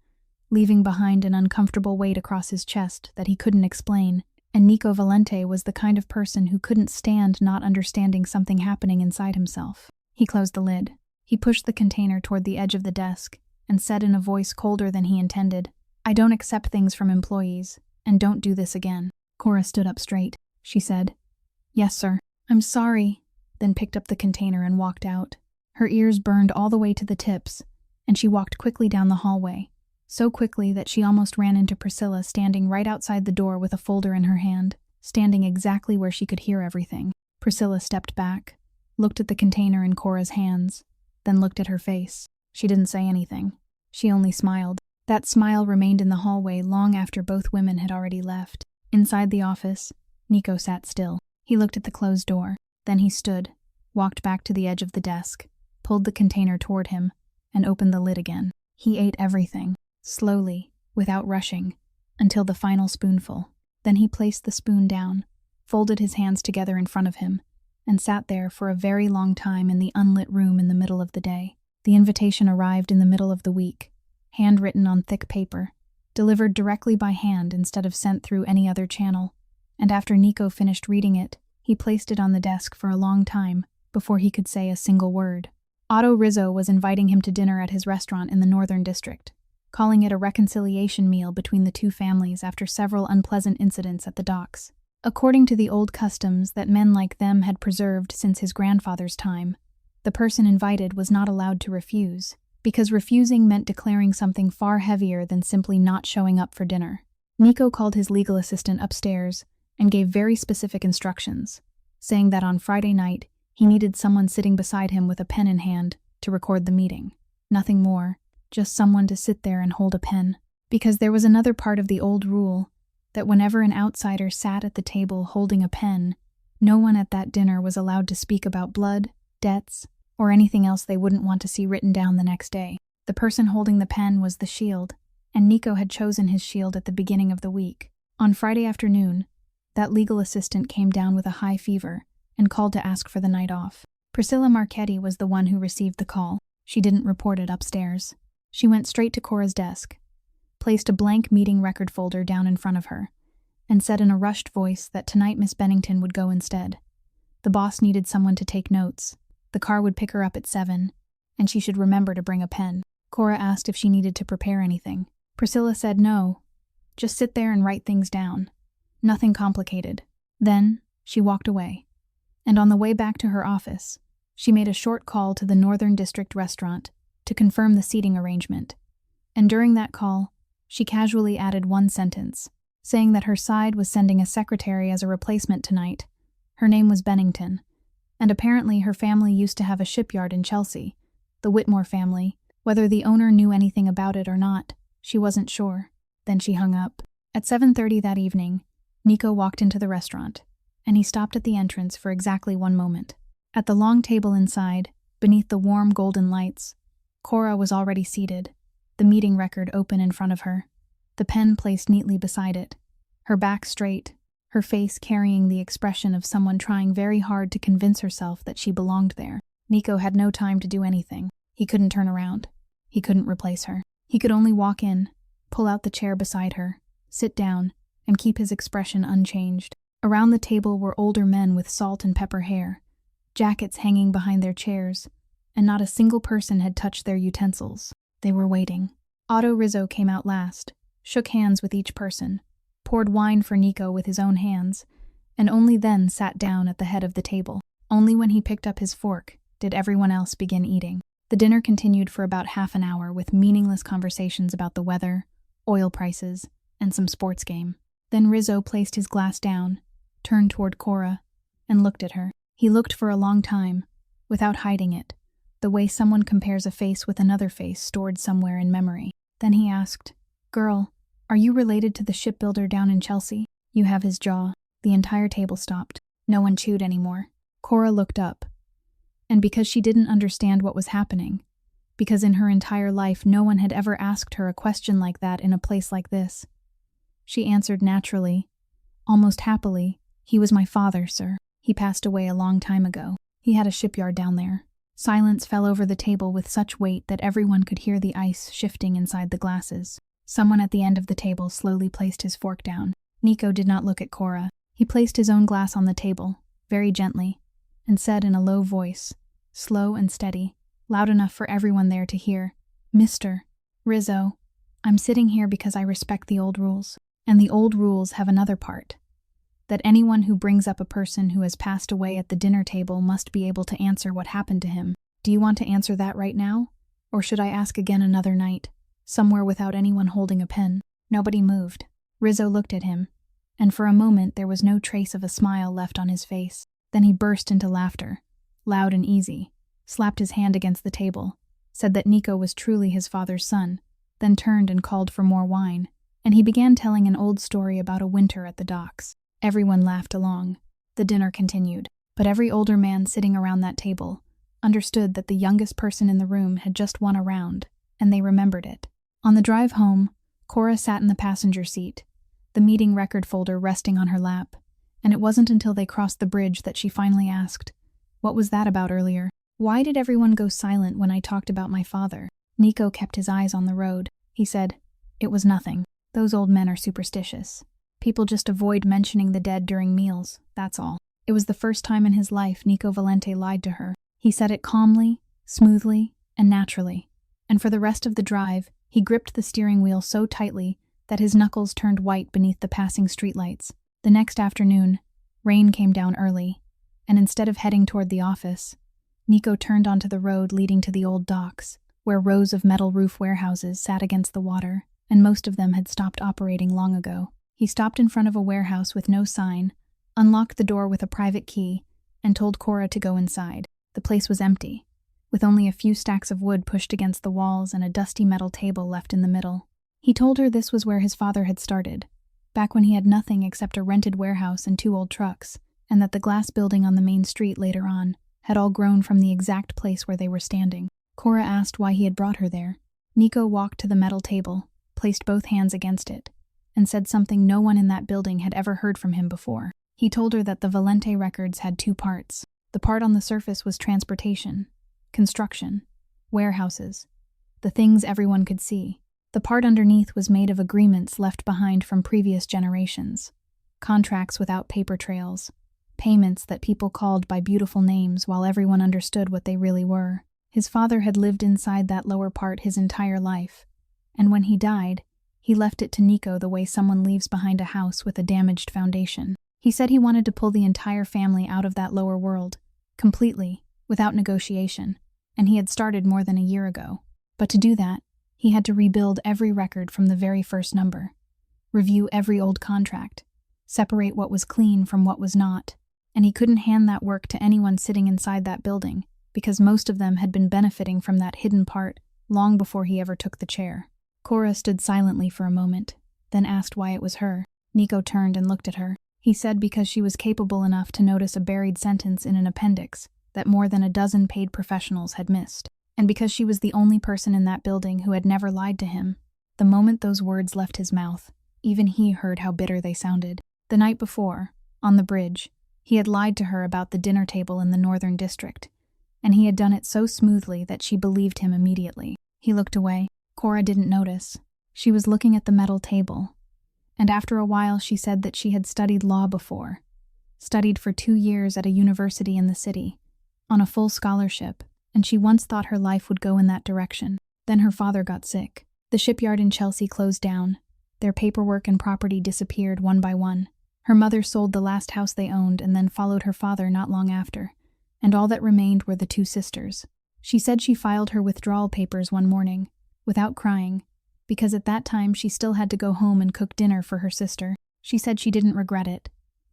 leaving behind an uncomfortable weight across his chest that he couldn't explain. And Nico Valente was the kind of person who couldn't stand not understanding something happening inside himself. He closed the lid. He pushed the container toward the edge of the desk and said in a voice colder than he intended, "I don't accept things from employees, and don't do this again." Cora stood up straight. She said, "Yes, sir. I'm sorry," then picked up the container and walked out. Her ears burned all the way to the tips, and she walked quickly down the hallway, so quickly that she almost ran into Priscilla standing right outside the door with a folder in her hand, standing exactly where she could hear everything. Priscilla stepped back, looked at the container in Cora's hands, then looked at her face. She didn't say anything. She only smiled. That smile remained in the hallway long after both women had already left. Inside the office, Nico sat still. He looked at the closed door. Then he stood, walked back to the edge of the desk, pulled the container toward him, and opened the lid again. He ate everything, slowly, without rushing, until the final spoonful. Then he placed the spoon down, folded his hands together in front of him, and sat there for a very long time in the unlit room in the middle of the day. The invitation arrived in the middle of the week, handwritten on thick paper, delivered directly by hand instead of sent through any other channel, and after Nico finished reading it, he placed it on the desk for a long time before he could say a single word. Otto Rizzo was inviting him to dinner at his restaurant in the Northern District, calling it a reconciliation meal between the two families after several unpleasant incidents at the docks. According to the old customs that men like them had preserved since his grandfather's time, the person invited was not allowed to refuse, because refusing meant declaring something far heavier than simply not showing up for dinner. Nico called his legal assistant upstairs and gave very specific instructions, saying that on Friday night he needed someone sitting beside him with a pen in hand to record the meeting. Nothing more, just someone to sit there and hold a pen. Because there was another part of the old rule that whenever an outsider sat at the table holding a pen, no one at that dinner was allowed to speak about blood, debts, or anything else they wouldn't want to see written down the next day. The person holding the pen was the shield, and Nico had chosen his shield at the beginning of the week. On Friday afternoon, that legal assistant came down with a high fever and called to ask for the night off. Priscilla Marchetti was the one who received the call. She didn't report it upstairs. She went straight to Cora's desk, placed a blank meeting record folder down in front of her, and said in a rushed voice that tonight Miss Bennington would go instead. The boss needed someone to take notes. The car would pick her up at 7, and she should remember to bring a pen. Cora asked if she needed to prepare anything. Priscilla said no. Just sit there and write things down. Nothing complicated. Then, she walked away. And on the way back to her office, she made a short call to the Northern District restaurant to confirm the seating arrangement. And during that call, she casually added one sentence, saying that her side was sending a secretary as a replacement tonight. Her name was Bennington, and apparently her family used to have a shipyard in Chelsea, the Whitmore family. Whether the owner knew anything about it or not, she wasn't sure. Then she hung up. At 7:30 that evening, Nico walked into the restaurant, and he stopped at the entrance for exactly 1 moment. At the long table inside, beneath the warm golden lights, Cora was already seated, the meeting record open in front of her, the pen placed neatly beside it, her back straight, her face carrying the expression of someone trying very hard to convince herself that she belonged there. Nico had no time to do anything. He couldn't turn around. He couldn't replace her. He could only walk in, pull out the chair beside her, sit down, and keep his expression unchanged. Around the table were older men with salt and pepper hair, jackets hanging behind their chairs, and not a single person had touched their utensils. They were waiting. Otto Rizzo came out last, shook hands with each person, poured wine for Nico with his own hands, and only then sat down at the head of the table. Only when he picked up his fork did everyone else begin eating. The dinner continued for about half an hour with meaningless conversations about the weather, oil prices, and some sports game. Then Rizzo placed his glass down, turned toward Cora, and looked at her. He looked for a long time, without hiding it, the way someone compares a face with another face stored somewhere in memory. Then he asked, "Girl, are you related to the shipbuilder down in Chelsea?" "You have his jaw." The entire table stopped. No one chewed anymore. Cora looked up, and because she didn't understand what was happening, because in her entire life no one had ever asked her a question like that in a place like this. She answered naturally, almost happily, "He was my father, sir. He passed away a long time ago. He had a shipyard down there." Silence fell over the table with such weight that everyone could hear the ice shifting inside the glasses. Someone at the end of the table slowly placed his fork down. Nico did not look at Cora. He placed his own glass on the table, very gently, and said in a low voice, slow and steady, loud enough for everyone there to hear, "Mr. Rizzo, I'm sitting here because I respect the old rules. And the old rules have another part. That anyone who brings up a person who has passed away at the dinner table must be able to answer what happened to him. Do you want to answer that right now? Or should I ask again another night, somewhere without anyone holding a pen?" Nobody moved. Rizzo looked at him, and for a moment there was no trace of a smile left on his face. Then he burst into laughter, loud and easy, slapped his hand against the table, said that Nico was truly his father's son, then turned and called for more wine, and he began telling an old story about a winter at the docks. Everyone laughed along. The dinner continued, but every older man sitting around that table understood that the youngest person in the room had just won a round, and they remembered it. On the drive home, Cora sat in the passenger seat, the meeting record folder resting on her lap, and it wasn't until they crossed the bridge that she finally asked, "What was that about earlier? Why did everyone go silent when I talked about my father?" Nico kept his eyes on the road. He said, "It was nothing. Those old men are superstitious. People just avoid mentioning the dead during meals, that's all." It was the first time in his life Nico Valente lied to her. He said it calmly, smoothly, and naturally. And for the rest of the drive, he gripped the steering wheel so tightly that his knuckles turned white beneath the passing streetlights. The next afternoon, rain came down early, and instead of heading toward the office, Nico turned onto the road leading to the old docks, where rows of metal roof warehouses sat against the water, and most of them had stopped operating long ago. He stopped in front of a warehouse with no sign, unlocked the door with a private key, and told Cora to go inside. The place was empty, with only a few stacks of wood pushed against the walls and a dusty metal table left in the middle. He told her this was where his father had started, back when he had nothing except a rented warehouse and 2 old trucks, and that the glass building on the main street later on had all grown from the exact place where they were standing. Cora asked why he had brought her there. Nico walked to the metal table, placed both hands against it, and said something no one in that building had ever heard from him before. He told her that the Valente records had 2 parts. The part on the surface was transportation, construction, warehouses, the things everyone could see. The part underneath was made of agreements left behind from previous generations, contracts without paper trails, payments that people called by beautiful names while everyone understood what they really were. His father had lived inside that lower part his entire life, and when he died, he left it to Nico the way someone leaves behind a house with a damaged foundation. He said he wanted to pull the entire family out of that lower world, completely, without negotiation, and he had started more than a year ago. But to do that, he had to rebuild every record from the very first number, review every old contract, separate what was clean from what was not, and he couldn't hand that work to anyone sitting inside that building, because most of them had been benefiting from that hidden part long before he ever took the chair. Cora stood silently for a moment, then asked why it was her. Nico turned and looked at her. He said because she was capable enough to notice a buried sentence in an appendix that more than a dozen paid professionals had missed, and because she was the only person in that building who had never lied to him. The moment those words left his mouth, even he heard how bitter they sounded. The night before, on the bridge, he had lied to her about the dinner table in the Northern District, and he had done it so smoothly that she believed him immediately. He looked away. Cora didn't notice. She was looking at the metal table, and after a while she said that she had studied law before, studied for 2 years at a university in the city, on a full scholarship, and she once thought her life would go in that direction. Then her father got sick. The shipyard in Chelsea closed down. Their paperwork and property disappeared one by one. Her mother sold the last house they owned and then followed her father not long after, and all that remained were the 2 sisters. She said she filed her withdrawal papers one morning, without crying, because at that time she still had to go home and cook dinner for her sister. She said she didn't regret it,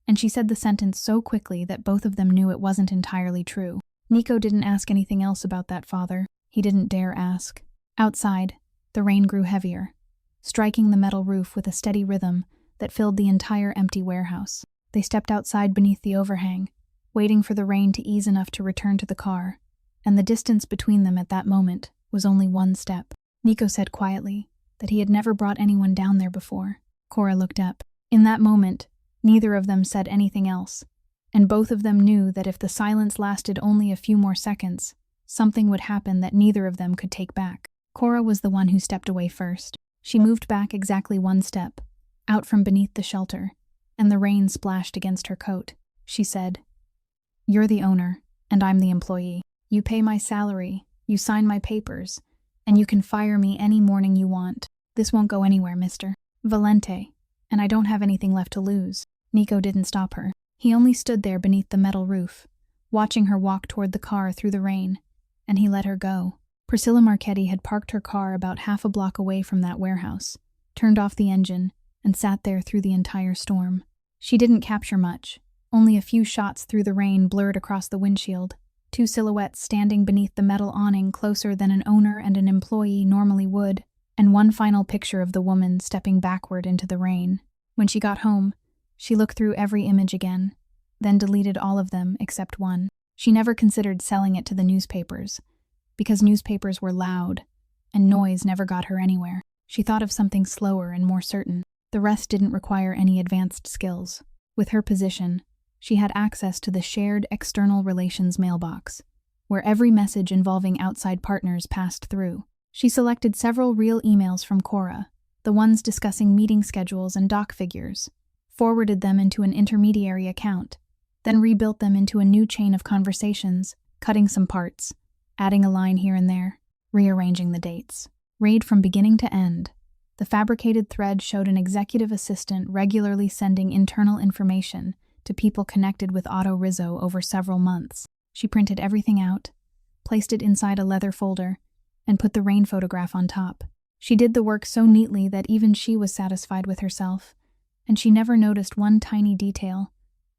and she said the sentence so quickly that both of them knew it wasn't entirely true. Nico didn't ask anything else about that father. He didn't dare ask. Outside, the rain grew heavier, striking the metal roof with a steady rhythm that filled the entire empty warehouse. They stepped outside beneath the overhang, waiting for the rain to ease enough to return to the car, and the distance between them at that moment was only one step. Nico said quietly that he had never brought anyone down there before. Cora looked up. In that moment, neither of them said anything else, and both of them knew that if the silence lasted only a few more seconds, something would happen that neither of them could take back. Cora was the one who stepped away first. She moved back exactly one step, out from beneath the shelter, and the rain splashed against her coat. She said, "You're the owner, and I'm the employee. You pay my salary, you sign my papers, and you can fire me any morning you want. This won't go anywhere, Mr. Valente, and I don't have anything left to lose." Nico didn't stop her. He only stood there beneath the metal roof, watching her walk toward the car through the rain, and he let her go. Priscilla Marchetti had parked her car about half a block away from that warehouse, turned off the engine, and sat there through the entire storm. She didn't capture much. Only a few shots through the rain blurred across the windshield, two silhouettes standing beneath the metal awning closer than an owner and an employee normally would, and one final picture of the woman stepping backward into the rain. When she got home, she looked through every image again, then deleted all of them except one. She never considered selling it to the newspapers, because newspapers were loud, and noise never got her anywhere. She thought of something slower and more certain. The rest didn't require any advanced skills. With her position, she had access to the shared external relations mailbox, where every message involving outside partners passed through. She selected several real emails from Cora, the ones discussing meeting schedules and doc figures, forwarded them into an intermediary account, then rebuilt them into a new chain of conversations, cutting some parts, adding a line here and there, rearranging the dates. Read from beginning to end. The fabricated thread showed an executive assistant regularly sending internal information to people connected with Otto Rizzo over several months. She printed everything out, placed it inside a leather folder, and put the rain photograph on top. She did the work so neatly that even she was satisfied with herself, and she never noticed one tiny detail: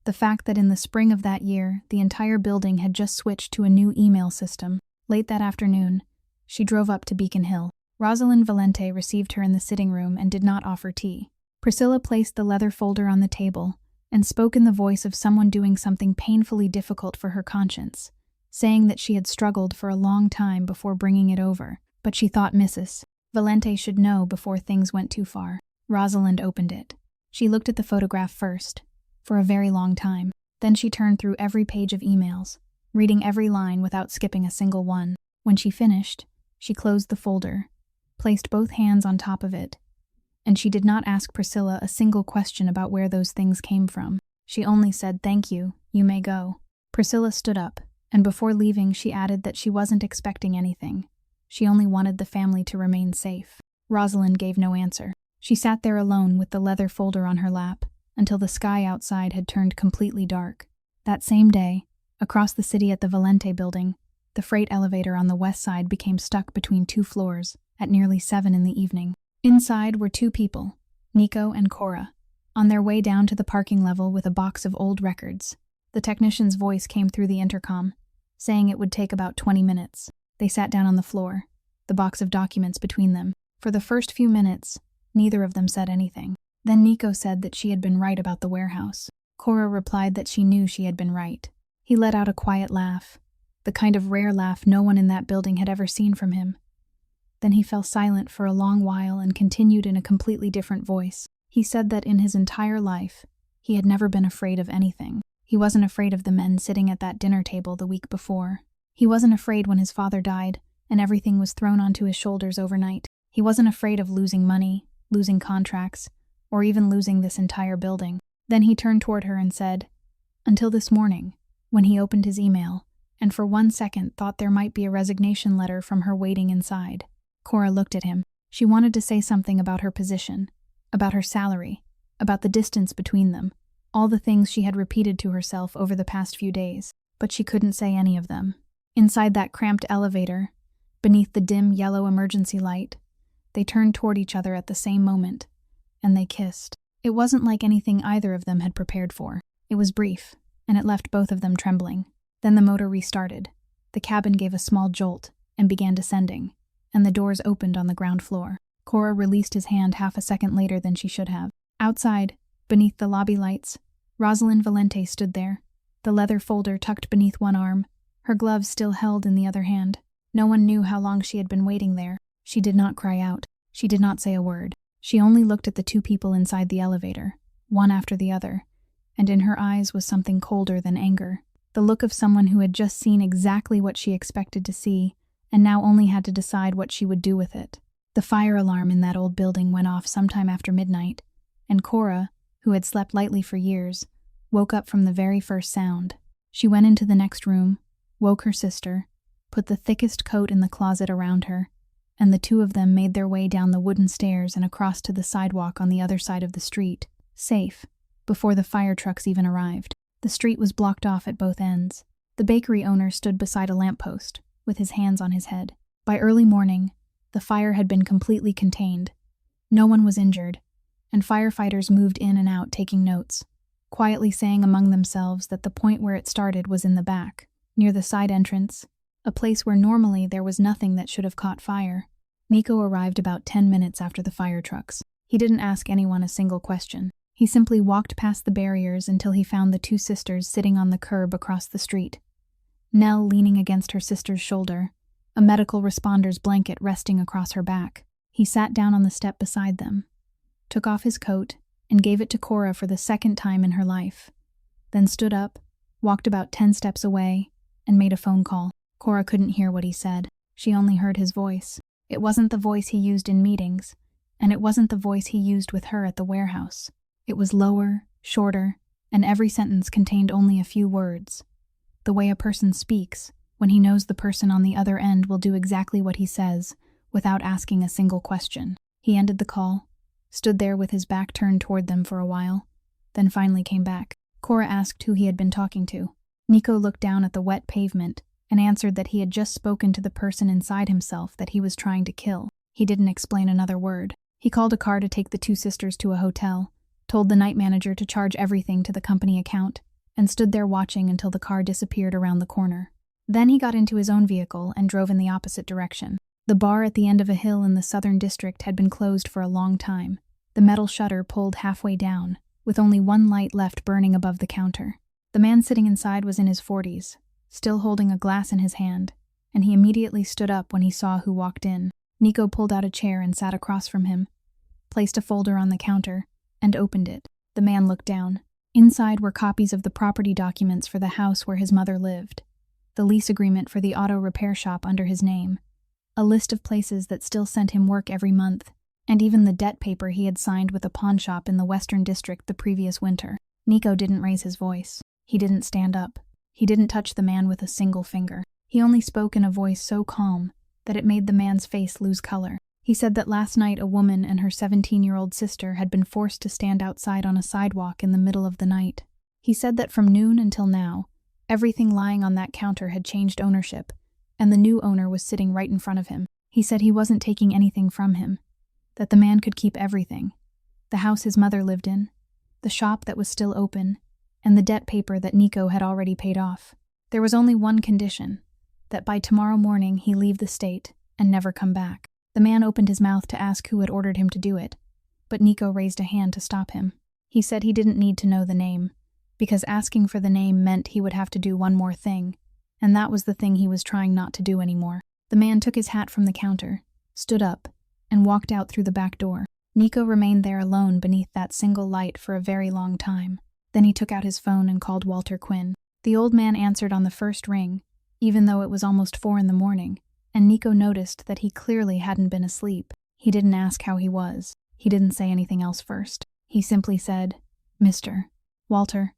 the fact that in the spring of that year, the entire building had just switched to a new email system. Late that afternoon, she drove up to Beacon Hill. Rosalind Valente received her in the sitting room and did not offer tea. Priscilla placed the leather folder on the table and spoke in the voice of someone doing something painfully difficult for her conscience, saying that she had struggled for a long time before bringing it over, but she thought Mrs. Valente should know before things went too far. Rosalind opened it. She looked at the photograph first, for a very long time. Then she turned through every page of emails, reading every line without skipping a single one. When she finished, she closed the folder, placed both hands on top of it, and she did not ask Priscilla a single question about where those things came from. She only said, "Thank you, you may go." Priscilla stood up, and before leaving she added that she wasn't expecting anything. She only wanted the family to remain safe. Rosalind gave no answer. She sat there alone with the leather folder on her lap, until the sky outside had turned completely dark. That same day, across the city at the Valente building, the freight elevator on the west side became stuck between two floors at nearly 7 in the evening. Inside were two people, Nico and Cora, on their way down to the parking level with a box of old records. The technician's voice came through the intercom, saying it would take about 20 minutes. They sat down on the floor, the box of documents between them. For the first few minutes, neither of them said anything. Then Nico said that she had been right about the warehouse. Cora replied that she knew she had been right. He let out a quiet laugh, the kind of rare laugh no one in that building had ever seen from him. Then he fell silent for a long while and continued in a completely different voice. He said that in his entire life, he had never been afraid of anything. He wasn't afraid of the men sitting at that dinner table the week before. He wasn't afraid when his father died and everything was thrown onto his shoulders overnight. He wasn't afraid of losing money, losing contracts, or even losing this entire building. Then he turned toward her and said, until this morning, when he opened his email, and for 1 second thought there might be a resignation letter from her waiting inside. Cora looked at him. She wanted to say something about her position, about her salary, about the distance between them, all the things she had repeated to herself over the past few days, but she couldn't say any of them. Inside that cramped elevator, beneath the dim yellow emergency light, they turned toward each other at the same moment, and they kissed. It wasn't like anything either of them had prepared for. It was brief, and it left both of them trembling. Then the motor restarted. The cabin gave a small jolt and began descending, and the doors opened on the ground floor. Cora released his hand half a second later than she should have. Outside, beneath the lobby lights, Rosalind Valente stood there, the leather folder tucked beneath one arm, her gloves still held in the other hand. No one knew how long she had been waiting there. She did not cry out. She did not say a word. She only looked at the two people inside the elevator, one after the other, and in her eyes was something colder than anger. The look of someone who had just seen exactly what she expected to see, and now only had to decide what she would do with it. The fire alarm in that old building went off sometime after midnight, and Cora, who had slept lightly for years, woke up from the very first sound. She went into the next room, woke her sister, put the thickest coat in the closet around her, and the two of them made their way down the wooden stairs and across to the sidewalk on the other side of the street, safe, before the fire trucks even arrived. The street was blocked off at both ends. The bakery owner stood beside a lamppost, with his hands on his head. By early morning, the fire had been completely contained. No one was injured, and firefighters moved in and out taking notes, quietly saying among themselves that the point where it started was in the back, near the side entrance, a place where normally there was nothing that should have caught fire. Nico arrived about 10 minutes after the fire trucks. He didn't ask anyone a single question. He simply walked past the barriers until he found the two sisters sitting on the curb across the street. Nell leaning against her sister's shoulder, a medical responder's blanket resting across her back. He sat down on the step beside them, took off his coat, and gave it to Cora for the second time in her life, then stood up, walked about 10 steps away, and made a phone call. Cora couldn't hear what he said. She only heard his voice. It wasn't the voice he used in meetings, and it wasn't the voice he used with her at the warehouse. It was lower, shorter, and every sentence contained only a few words. The way a person speaks, when he knows the person on the other end will do exactly what he says, without asking a single question. He ended the call, stood there with his back turned toward them for a while, then finally came back. Cora asked who he had been talking to. Nico looked down at the wet pavement and answered that he had just spoken to the person inside himself that he was trying to kill. He didn't explain another word. He called a car to take the two sisters to a hotel, told the night manager to charge everything to the company account, and stood there watching until the car disappeared around the corner. Then he got into his own vehicle and drove in the opposite direction. The bar at the end of a hill in the southern district had been closed for a long time, the metal shutter pulled halfway down, with only one light left burning above the counter. The man sitting inside was in his 40s, still holding a glass in his hand, and he immediately stood up when he saw who walked in. Nico pulled out a chair and sat across from him, placed a folder on the counter, and opened it. The man looked down. Inside were copies of the property documents for the house where his mother lived, the lease agreement for the auto repair shop under his name, a list of places that still sent him work every month, and even the debt paper he had signed with a pawn shop in the Western District the previous winter. Nico didn't raise his voice. He didn't stand up. He didn't touch the man with a single finger. He only spoke in a voice so calm that it made the man's face lose color. He said that last night a woman and her 17-year-old sister had been forced to stand outside on a sidewalk in the middle of the night. He said that from noon until now, everything lying on that counter had changed ownership, and the new owner was sitting right in front of him. He said he wasn't taking anything from him, that the man could keep everything: the house his mother lived in, the shop that was still open, and the debt paper that Nico had already paid off. There was only one condition: that by tomorrow morning he leave the state and never come back. The man opened his mouth to ask who had ordered him to do it, but Nico raised a hand to stop him. He said he didn't need to know the name, because asking for the name meant he would have to do one more thing, and that was the thing he was trying not to do anymore. The man took his hat from the counter, stood up, and walked out through the back door. Nico remained there alone beneath that single light for a very long time. Then he took out his phone and called Walter Quinn. The old man answered on the first ring, even though it was almost 4 a.m, and Nico noticed that he clearly hadn't been asleep. He didn't ask how he was. He didn't say anything else first. He simply said, "Mr. Walter,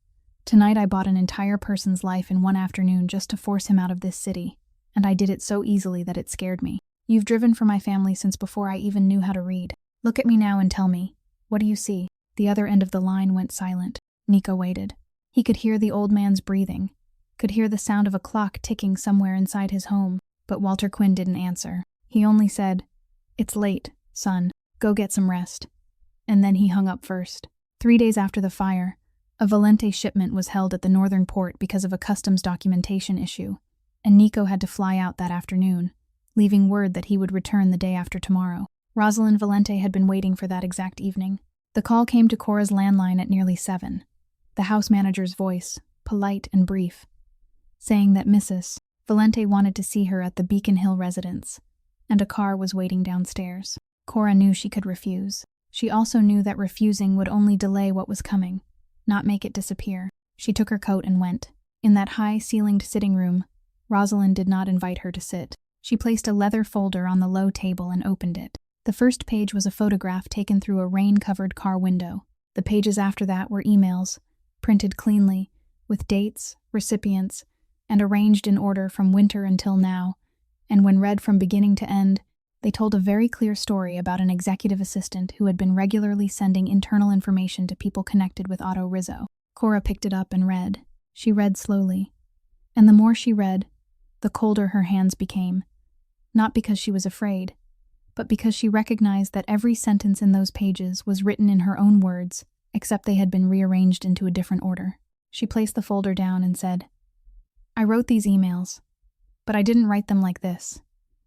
tonight I bought an entire person's life in one afternoon just to force him out of this city, and I did it so easily that it scared me. You've driven for my family since before I even knew how to read. Look at me now and tell me, what do you see?" The other end of the line went silent. Nico waited. He could hear the old man's breathing, could hear the sound of a clock ticking somewhere inside his home, but Walter Quinn didn't answer. He only said, "It's late, son. Go get some rest." And then he hung up first. 3 days after the fire, a Valente shipment was held at the northern port because of a customs documentation issue, and Nico had to fly out that afternoon, leaving word that he would return the day after tomorrow. Rosalind Valente had been waiting for that exact evening. The call came to Cora's landline at nearly 7. The house manager's voice, polite and brief, saying that Mrs. Valente wanted to see her at the Beacon Hill residence, and a car was waiting downstairs. Cora knew she could refuse. She also knew that refusing would only delay what was coming, not make it disappear. She took her coat and went. In that high-ceilinged sitting room, Rosalind did not invite her to sit. She placed a leather folder on the low table and opened it. The first page was a photograph taken through a rain-covered car window. The pages after that were emails, printed cleanly, with dates, recipients, and arranged in order from winter until now, and when read from beginning to end, they told a very clear story about an executive assistant who had been regularly sending internal information to people connected with Otto Rizzo. Cora picked it up and read. She read slowly. And the more she read, the colder her hands became. Not because she was afraid, but because she recognized that every sentence in those pages was written in her own words, except they had been rearranged into a different order. She placed the folder down and said, "I wrote these emails, but I didn't write them like this,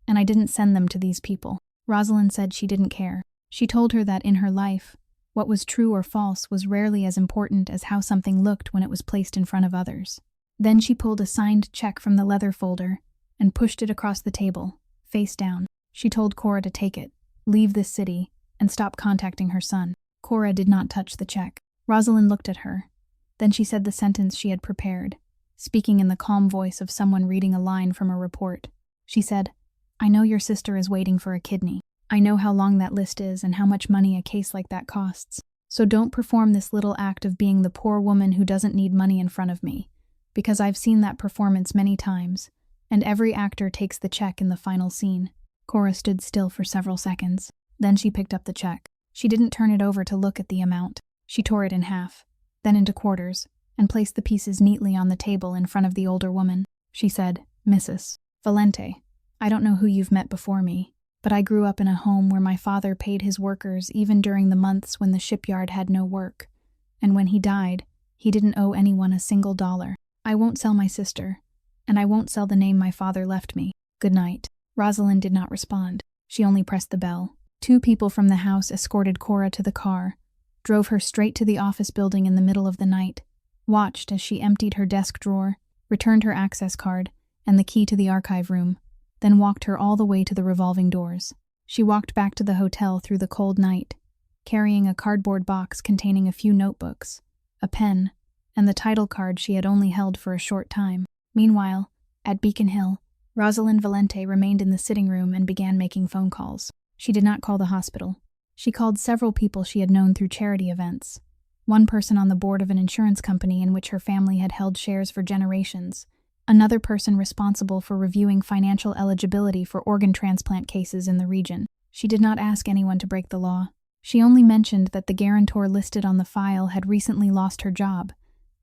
and I didn't send them to these people." Rosalind said she didn't care. She told her that in her life, what was true or false was rarely as important as how something looked when it was placed in front of others. Then she pulled a signed check from the leather folder and pushed it across the table, face down. She told Cora to take it, leave this city, and stop contacting her son. Cora did not touch the check. Rosalind looked at her. Then she said the sentence she had prepared, speaking in the calm voice of someone reading a line from a report. She said, "I know your sister is waiting for a kidney. I know how long that list is and how much money a case like that costs. So don't perform this little act of being the poor woman who doesn't need money in front of me, because I've seen that performance many times, and every actor takes the check in the final scene." Cora stood still for several seconds. Then she picked up the check. She didn't turn it over to look at the amount. She tore it in half, then into quarters, and placed the pieces neatly on the table in front of the older woman. She said, "Mrs. Valente, I don't know who you've met before me, but I grew up in a home where my father paid his workers even during the months when the shipyard had no work, and when he died, he didn't owe anyone a single dollar. I won't sell my sister, and I won't sell the name my father left me. Good night." Rosalind did not respond. She only pressed the bell. 2 people from the house escorted Cora to the car, drove her straight to the office building in the middle of the night, watched as she emptied her desk drawer, returned her access card and the key to the archive room, then walked her all the way to the revolving doors. She walked back to the hotel through the cold night, carrying a cardboard box containing a few notebooks, a pen, and the title card she had only held for a short time. Meanwhile, at Beacon Hill, Rosalind Valente remained in the sitting room and began making phone calls. She did not call the hospital. She called several people she had known through charity events. One person on the board of an insurance company in which her family had held shares for generations. Another person responsible for reviewing financial eligibility for organ transplant cases in the region. She did not ask anyone to break the law. She only mentioned that the guarantor listed on the file had recently lost her job,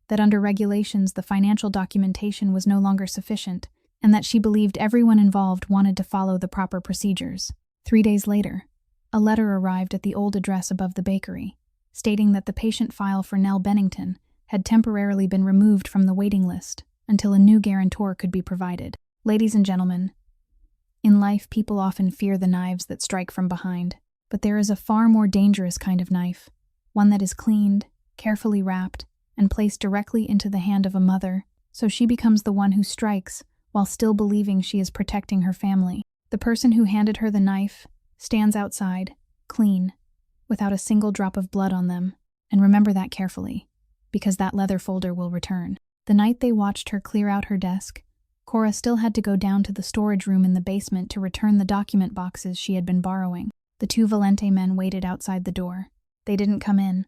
that under regulations the financial documentation was no longer sufficient, and that she believed everyone involved wanted to follow the proper procedures. 3 days later, a letter arrived at the old address above the bakery, stating that the patient file for Nell Bennington had temporarily been removed from the waiting list until a new guarantor could be provided. Ladies and gentlemen, in life people often fear the knives that strike from behind, but there is a far more dangerous kind of knife, one that is cleaned, carefully wrapped, and placed directly into the hand of a mother, so she becomes the one who strikes while still believing she is protecting her family. The person who handed her the knife stands outside, clean, without a single drop of blood on them, and remember that carefully, because that leather folder will return. The night they watched her clear out her desk, Cora still had to go down to the storage room in the basement to return the document boxes she had been borrowing. The 2 Valente men waited outside the door. They didn't come in,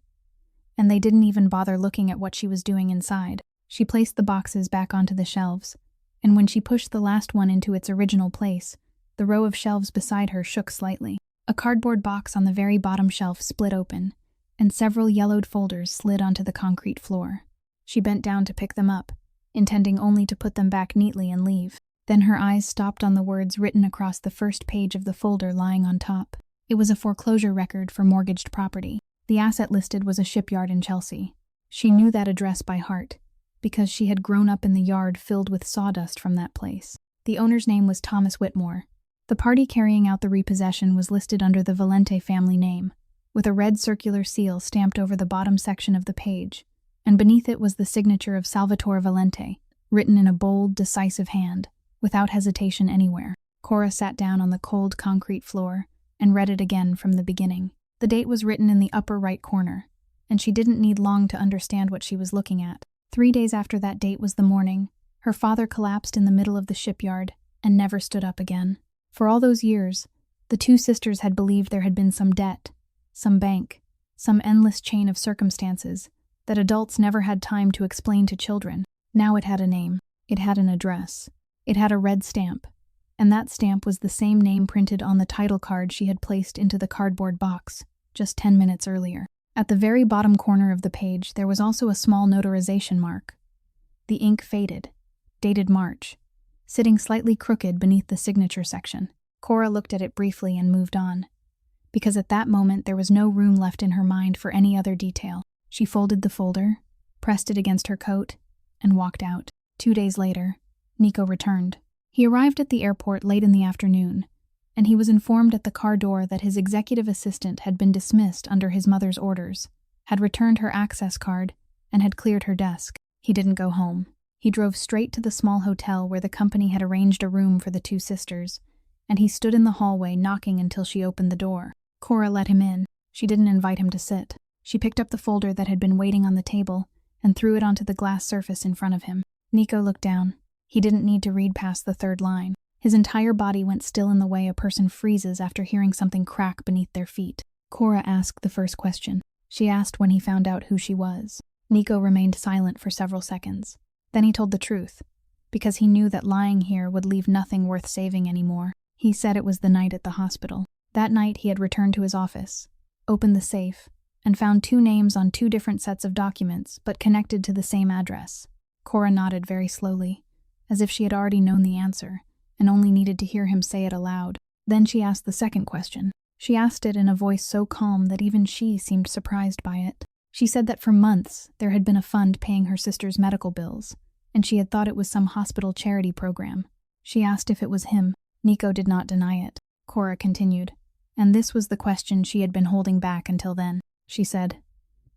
and they didn't even bother looking at what she was doing inside. She placed the boxes back onto the shelves, and when she pushed the last one into its original place, the row of shelves beside her shook slightly. A cardboard box on the very bottom shelf split open, and several yellowed folders slid onto the concrete floor. She bent down to pick them up, intending only to put them back neatly and leave. Then her eyes stopped on the words written across the first page of the folder lying on top. It was a foreclosure record for mortgaged property. The asset listed was a shipyard in Chelsea. She knew that address by heart, because she had grown up in the yard filled with sawdust from that place. The owner's name was Thomas Whitmore. The party carrying out the repossession was listed under the Valente family name, with a red circular seal stamped over the bottom section of the page, and beneath it was the signature of Salvatore Valente, written in a bold, decisive hand, without hesitation anywhere. Cora sat down on the cold concrete floor and read it again from the beginning. The date was written in the upper right corner, and she didn't need long to understand what she was looking at. 3 days after that date was the morning her father collapsed in the middle of the shipyard and never stood up again. For all those years, the two sisters had believed there had been some debt, some bank, some endless chain of circumstances that adults never had time to explain to children. Now it had a name, it had an address, it had a red stamp, and that stamp was the same name printed on the title card she had placed into the cardboard box just 10 minutes earlier. At the very bottom corner of the page, there was also a small notarization mark. The ink faded, dated March, sitting slightly crooked beneath the signature section. Cora looked at it briefly and moved on, because at that moment there was no room left in her mind for any other detail. She folded the folder, pressed it against her coat, and walked out. 2 days later, Nico returned. He arrived at the airport late in the afternoon, and he was informed at the car door that his executive assistant had been dismissed under his mother's orders, had returned her access card, and had cleared her desk. He didn't go home. He drove straight to the small hotel where the company had arranged a room for the two sisters, and he stood in the hallway knocking until she opened the door. Cora let him in. She didn't invite him to sit. She picked up the folder that had been waiting on the table and threw it onto the glass surface in front of him. Nico looked down. He didn't need to read past the third line. His entire body went still in the way a person freezes after hearing something crack beneath their feet. Cora asked the first question. She asked when he found out who she was. Nico remained silent for several seconds. Then he told the truth, because he knew that lying here would leave nothing worth saving anymore. He said it was the night at the hospital. That night he had returned to his office, opened the safe, and found 2 names on 2 different sets of documents, but connected to the same address. Cora nodded very slowly, as if she had already known the answer, and only needed to hear him say it aloud. Then she asked the second question. She asked it in a voice so calm that even she seemed surprised by it. She said that for months there had been a fund paying her sister's medical bills, and she had thought it was some hospital charity program. She asked if it was him. Nico did not deny it. Cora continued, and this was the question she had been holding back until then. She said,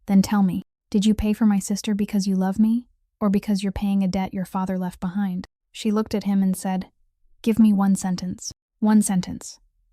"Then tell me, did you pay for my sister because you love me, or because you're paying a debt your father left behind?" She looked at him and said, "Give me 1 sentence,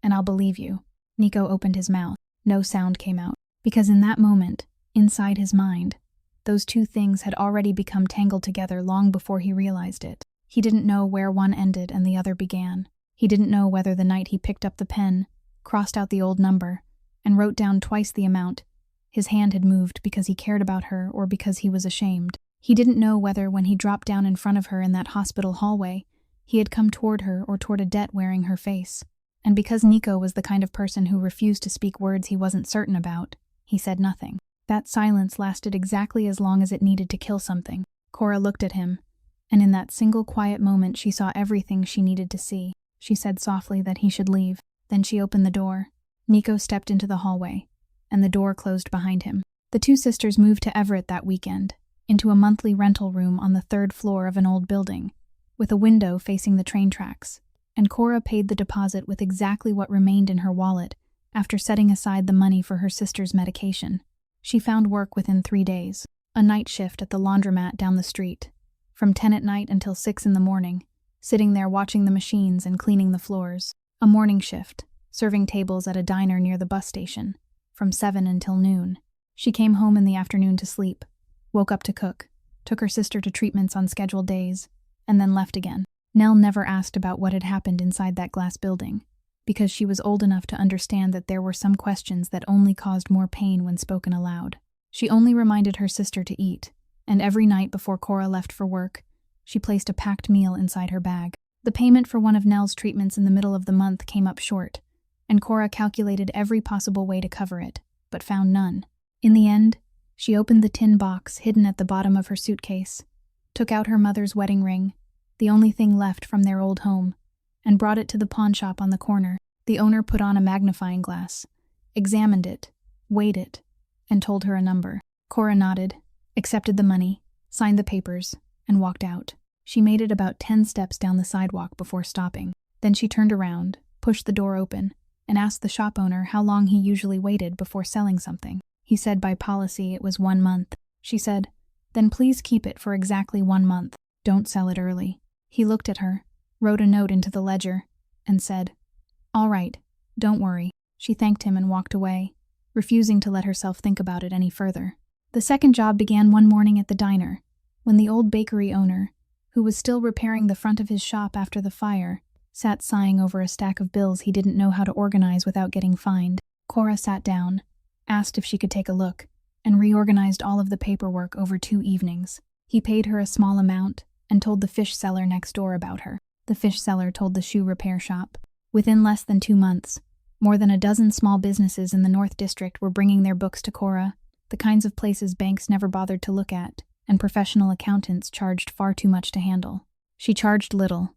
and I'll believe you." Nico opened his mouth. No sound came out, because in that moment, inside his mind, those 2 things had already become tangled together long before he realized it. He didn't know where one ended and the other began. He didn't know whether the night he picked up the pen, crossed out the old number, and wrote down twice the amount, his hand had moved because he cared about her or because he was ashamed. He didn't know whether when he dropped down in front of her in that hospital hallway, he had come toward her or toward a debt wearing her face. And because Nico was the kind of person who refused to speak words he wasn't certain about, he said nothing. That silence lasted exactly as long as it needed to kill something. Cora looked at him, and in that single quiet moment she saw everything she needed to see. She said softly that he should leave. Then she opened the door. Nico stepped into the hallway, and the door closed behind him. The 2 sisters moved to Everett that weekend, into a monthly rental room on the 3rd floor of an old building, with a window facing the train tracks, and Cora paid the deposit with exactly what remained in her wallet after setting aside the money for her sister's medication. She found work within 3 days, a night shift at the laundromat down the street, from 10 at night until 6 in the morning, sitting there watching the machines and cleaning the floors. A morning shift, serving tables at a diner near the bus station, from 7 until noon. She came home in the afternoon to sleep, woke up to cook, took her sister to treatments on scheduled days, and then left again. Nell never asked about what had happened inside that glass building, because she was old enough to understand that there were some questions that only caused more pain when spoken aloud. She only reminded her sister to eat, and every night before Cora left for work, she placed a packed meal inside her bag. The payment for one of Nell's treatments in the middle of the month came up short, and Cora calculated every possible way to cover it, but found none. In the end, she opened the tin box hidden at the bottom of her suitcase, took out her mother's wedding ring, the only thing left from their old home, and brought it to the pawn shop on the corner. The owner put on a magnifying glass, examined it, weighed it, and told her a number. Cora nodded, accepted the money, signed the papers, and walked out. She made it about 10 steps down the sidewalk before stopping. Then she turned around, pushed the door open, and asked the shop owner how long he usually waited before selling something. He said by policy it was 1 month. She said, "Then please keep it for exactly 1 month. Don't sell it early." He looked at her, wrote a note into the ledger, and said, "All right, don't worry." She thanked him and walked away, refusing to let herself think about it any further. The second job began one morning at the diner, when the old bakery owner, who was still repairing the front of his shop after the fire, sat sighing over a stack of bills he didn't know how to organize without getting fined. Cora sat down, asked if she could take a look, and reorganized all of the paperwork over 2 evenings. He paid her a small amount and told the fish seller next door about her. The fish seller told the shoe repair shop. Within less than 2 months, more than a dozen small businesses in the North District were bringing their books to Cora, the kinds of places banks never bothered to look at, and professional accountants charged far too much to handle. She charged little,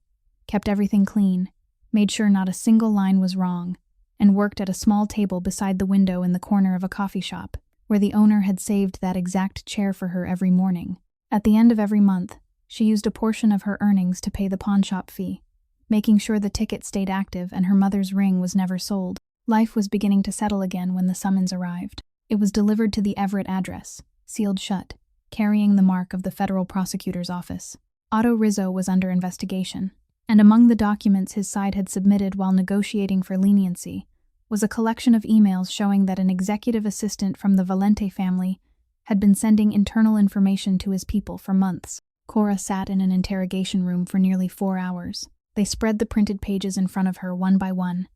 kept everything clean, made sure not a single line was wrong, and worked at a small table beside the window in the corner of a coffee shop, where the owner had saved that exact chair for her every morning. At the end of every month, she used a portion of her earnings to pay the pawnshop fee, making sure the ticket stayed active and her mother's ring was never sold. Life was beginning to settle again when the summons arrived. It was delivered to the Everett address, sealed shut, carrying the mark of the federal prosecutor's office. Otto Rizzo was under investigation, and among the documents his side had submitted while negotiating for leniency was a collection of emails showing that an executive assistant from the Valente family had been sending internal information to his people for months. Cora sat in an interrogation room for nearly 4 hours. They spread the printed pages in front of her one by one,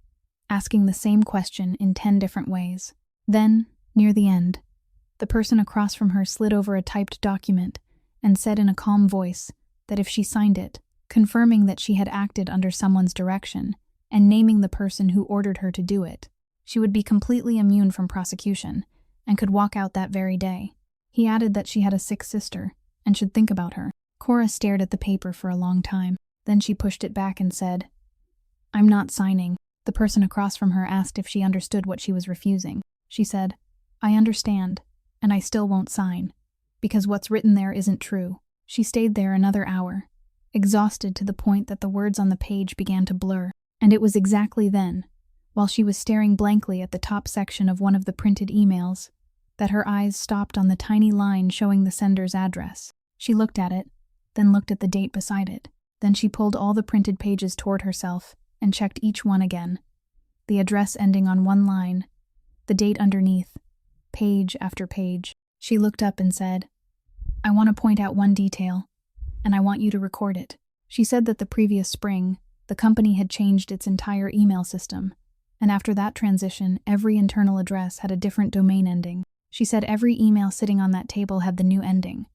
asking the same question in 10 different ways. Then, near the end, the person across from her slid over a typed document and said in a calm voice that if she signed it, confirming that she had acted under someone's direction and naming the person who ordered her to do it, she would be completely immune from prosecution and could walk out that very day. He added that she had a sick sister and should think about her. Cora stared at the paper for a long time. Then she pushed it back and said, "I'm not signing." The person across from her asked if she understood what she was refusing. She said, "I understand, and I still won't sign, because what's written there isn't true." She stayed there another hour, exhausted to the point that the words on the page began to blur. And it was exactly then, while she was staring blankly at the top section of one of the printed emails, that her eyes stopped on the tiny line showing the sender's address. She looked at it, then looked at the date beside it. Then she pulled all the printed pages toward herself and checked each one again. The address ending on one line, the date underneath, page after page. She looked up and said, "I want to point out one detail, and I want you to record it." She said that the previous spring, the company had changed its entire email system, and after that transition, every internal address had a different domain ending. She said every email sitting on that table had the new ending,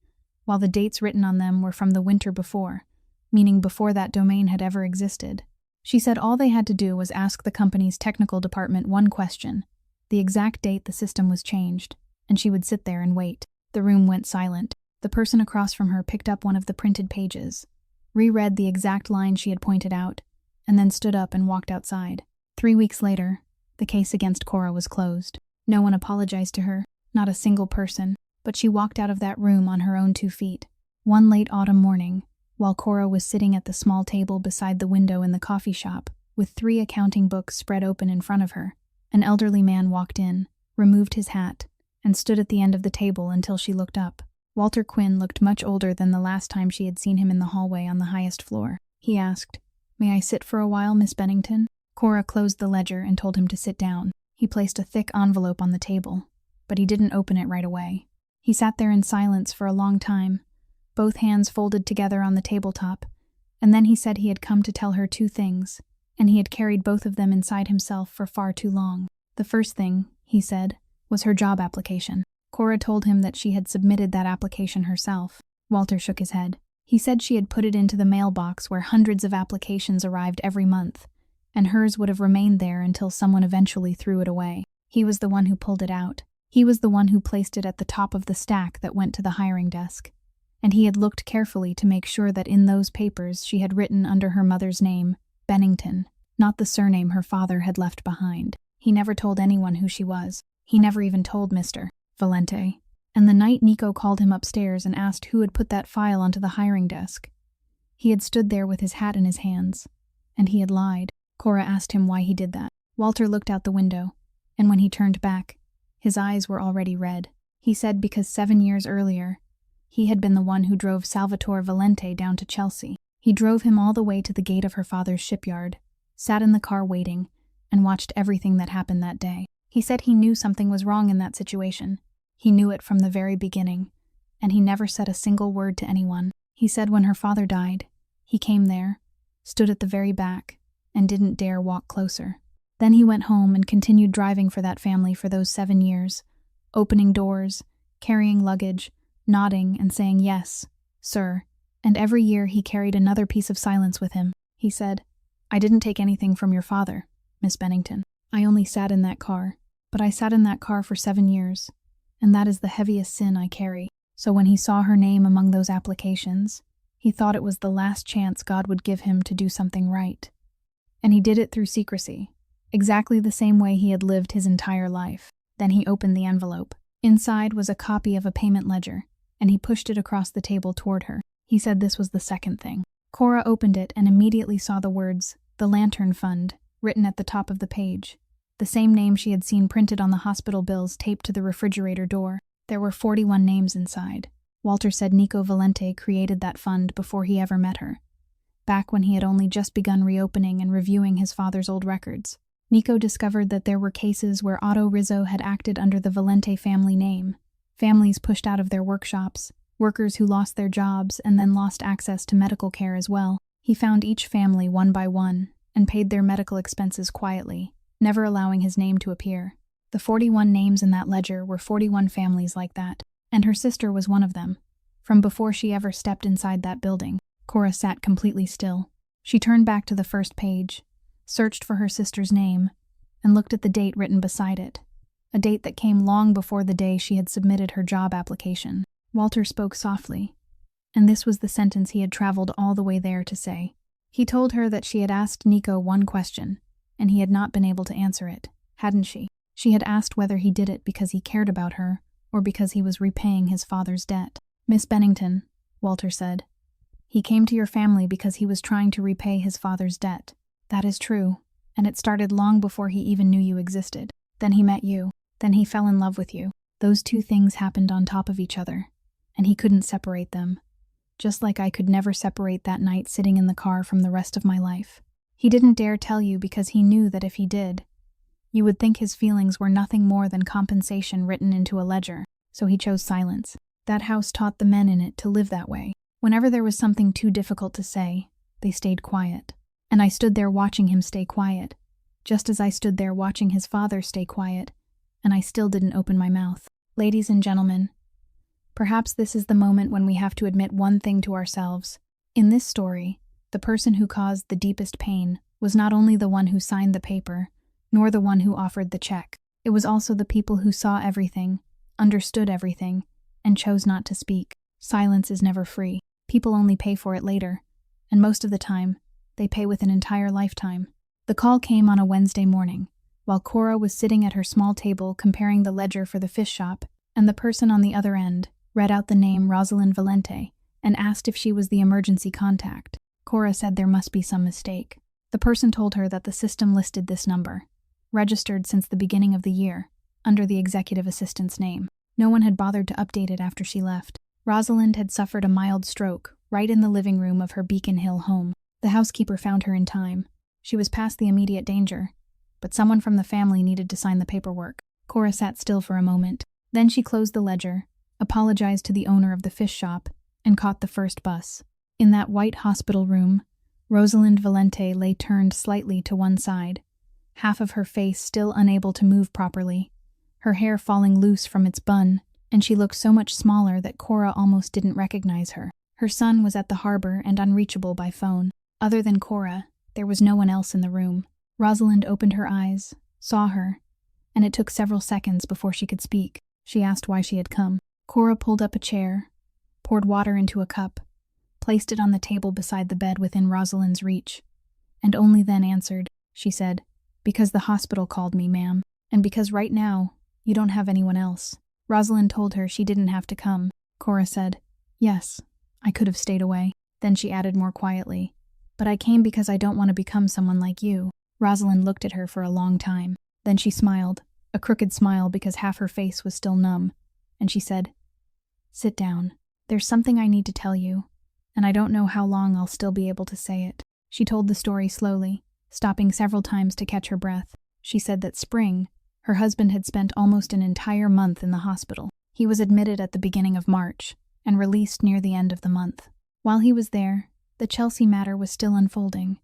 while the dates written on them were from the winter before, meaning before that domain had ever existed. She said all they had to do was ask the company's technical department one question, the exact date the system was changed, and she would sit there and wait. The room went silent. The person across from her picked up one of the printed pages, reread the exact line she had pointed out, and then stood up and walked outside. 3 weeks later, the case against Cora was closed. No one apologized to her, not a single person, but she walked out of that room on her own 2 feet. One late autumn morning, while Cora was sitting at the small table beside the window in the coffee shop, with 3 accounting books spread open in front of her, an elderly man walked in, removed his hat, and stood at the end of the table until she looked up. Walter Quinn looked much older than the last time she had seen him in the hallway on the highest floor. He asked, "May I sit for a while, Miss Bennington?" Cora closed the ledger and told him to sit down. He placed a thick envelope on the table, but he didn't open it right away. He sat there in silence for a long time, both hands folded together on the tabletop, and then he said he had come to tell her 2 things, and he had carried both of them inside himself for far too long. The first thing, he said, was her job application. Cora told him that she had submitted that application herself. Walter shook his head. He said she had put it into the mailbox where hundreds of applications arrived every month, and hers would have remained there until someone eventually threw it away. He was the one who pulled it out. He was the one who placed it at the top of the stack that went to the hiring desk, and he had looked carefully to make sure that in those papers she had written under her mother's name, Bennington, not the surname her father had left behind. He never told anyone who she was. He never even told Mr. Valente. And the night Nico called him upstairs and asked who had put that file onto the hiring desk, he had stood there with his hat in his hands, and he had lied. Cora asked him why he did that. Walter looked out the window, and when he turned back, his eyes were already red. He said because 7 years earlier, he had been the one who drove Salvatore Valente down to Chelsea. He drove him all the way to the gate of her father's shipyard, sat in the car waiting, and watched everything that happened that day. He said he knew something was wrong in that situation. He knew it from the very beginning, and he never said a single word to anyone. He said when her father died, he came there, stood at the very back, and didn't dare walk closer. Then he went home and continued driving for that family for those 7 years, opening doors, carrying luggage, nodding and saying yes, sir, and every year he carried another piece of silence with him. He said, "I didn't take anything from your father, Miss Bennington. I only sat in that car, but I sat in that car for 7 years, and that is the heaviest sin I carry." So when he saw her name among those applications, he thought it was the last chance God would give him to do something right. And he did it through secrecy, exactly the same way he had lived his entire life. Then he opened the envelope. Inside was a copy of a payment ledger, and he pushed it across the table toward her. He said this was the second thing. Cora opened it and immediately saw the words, "The Lantern Fund," written at the top of the page, the same name she had seen printed on the hospital bills taped to the refrigerator door. There were 41 names inside. Walter said Nico Valente created that fund before he ever met her, back when he had only just begun reopening and reviewing his father's old records. Nico discovered that there were cases where Otto Rizzo had acted under the Valente family name, families pushed out of their workshops, workers who lost their jobs and then lost access to medical care as well. He found each family one by one and paid their medical expenses quietly, never allowing his name to appear. The 41 names in that ledger were 41 families like that, and her sister was one of them. From before she ever stepped inside that building, Cora sat completely still. She turned back to the first page, searched for her sister's name, and looked at the date written beside it, a date that came long before the day she had submitted her job application. Walter spoke softly, and this was the sentence he had traveled all the way there to say. He told her that she had asked Nico one question, and he had not been able to answer it, hadn't she? She had asked whether he did it because he cared about her or because he was repaying his father's debt. "Miss Bennington," Walter said, "he came to your family because he was trying to repay his father's debt. That is true, and it started long before he even knew you existed. Then he met you. Then he fell in love with you. Those two things happened on top of each other, and he couldn't separate them. Just like I could never separate that night sitting in the car from the rest of my life. He didn't dare tell you because he knew that if he did, you would think his feelings were nothing more than compensation written into a ledger, so he chose silence. That house taught the men in it to live that way. Whenever there was something too difficult to say, they stayed quiet. And I stood there watching him stay quiet, just as I stood there watching his father stay quiet, and I still didn't open my mouth. Ladies and gentlemen, perhaps this is the moment when we have to admit one thing to ourselves. In this story, the person who caused the deepest pain was not only the one who signed the paper, nor the one who offered the check. It was also the people who saw everything, understood everything, and chose not to speak. Silence is never free. People only pay for it later, and most of the time, they pay with an entire lifetime. The call came on a Wednesday morning, while Cora was sitting at her small table comparing the ledger for the fish shop, and the person on the other end read out the name Rosalind Valente and asked if she was the emergency contact. Cora said there must be some mistake. The person told her that the system listed this number, registered since the beginning of the year, under the executive assistant's name. No one had bothered to update it after she left. Rosalind had suffered a mild stroke right in the living room of her Beacon Hill home. The housekeeper found her in time. She was past the immediate danger, but someone from the family needed to sign the paperwork. Cora sat still for a moment. Then she closed the ledger, apologized to the owner of the fish shop, and caught the first bus. In that white hospital room, Rosalind Valente lay turned slightly to one side, half of her face still unable to move properly, her hair falling loose from its bun, and she looked so much smaller that Cora almost didn't recognize her. Her son was at the harbor and unreachable by phone. Other than Cora, there was no one else in the room. Rosalind opened her eyes, saw her, and it took several seconds before she could speak. She asked why she had come. Cora pulled up a chair, poured water into a cup, placed it on the table beside the bed within Rosalind's reach, and only then answered. She said, "Because the hospital called me, ma'am, and because right now, you don't have anyone else." Rosalind told her she didn't have to come. Cora said, "Yes, I could have stayed away." Then she added more quietly, "But I came because I don't want to become someone like you." Rosalind looked at her for a long time. Then she smiled, a crooked smile because half her face was still numb, and she said, "Sit down. There's something I need to tell you, and I don't know how long I'll still be able to say it." She told the story slowly, stopping several times to catch her breath. She said that spring, her husband had spent almost an entire month in the hospital. He was admitted at the beginning of March and released near the end of the month. While he was there, the Chelsea matter was still unfolding,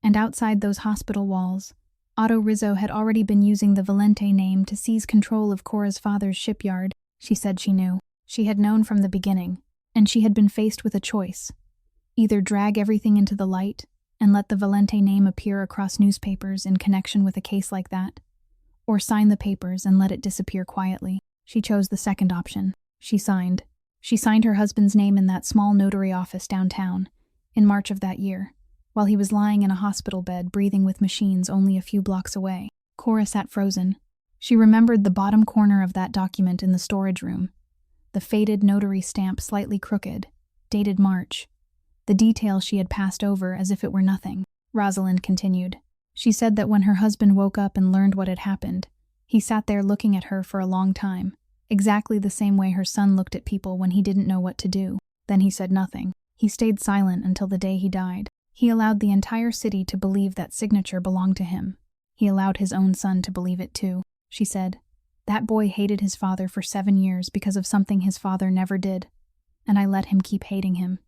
and outside those hospital walls, Otto Rizzo had already been using the Valente name to seize control of Cora's father's shipyard. She said she knew. She had known from the beginning, and she had been faced with a choice. Either drag everything into the light and let the Valente name appear across newspapers in connection with a case like that, or sign the papers and let it disappear quietly. She chose the second option. She signed her husband's name in that small notary office downtown, in March of that year, while he was lying in a hospital bed breathing with machines only a few blocks away. Cora sat frozen. She remembered the bottom corner of that document in the storage room, the faded notary stamp slightly crooked, dated March, the detail she had passed over as if it were nothing. Rosalind continued. She said that when her husband woke up and learned what had happened, he sat there looking at her for a long time, exactly the same way her son looked at people when he didn't know what to do. Then he said nothing. He stayed silent until the day he died. He allowed the entire city to believe that signature belonged to him. He allowed his own son to believe it too. She said, "That boy hated his father for 7 years because of something his father never did, and I let him keep hating him.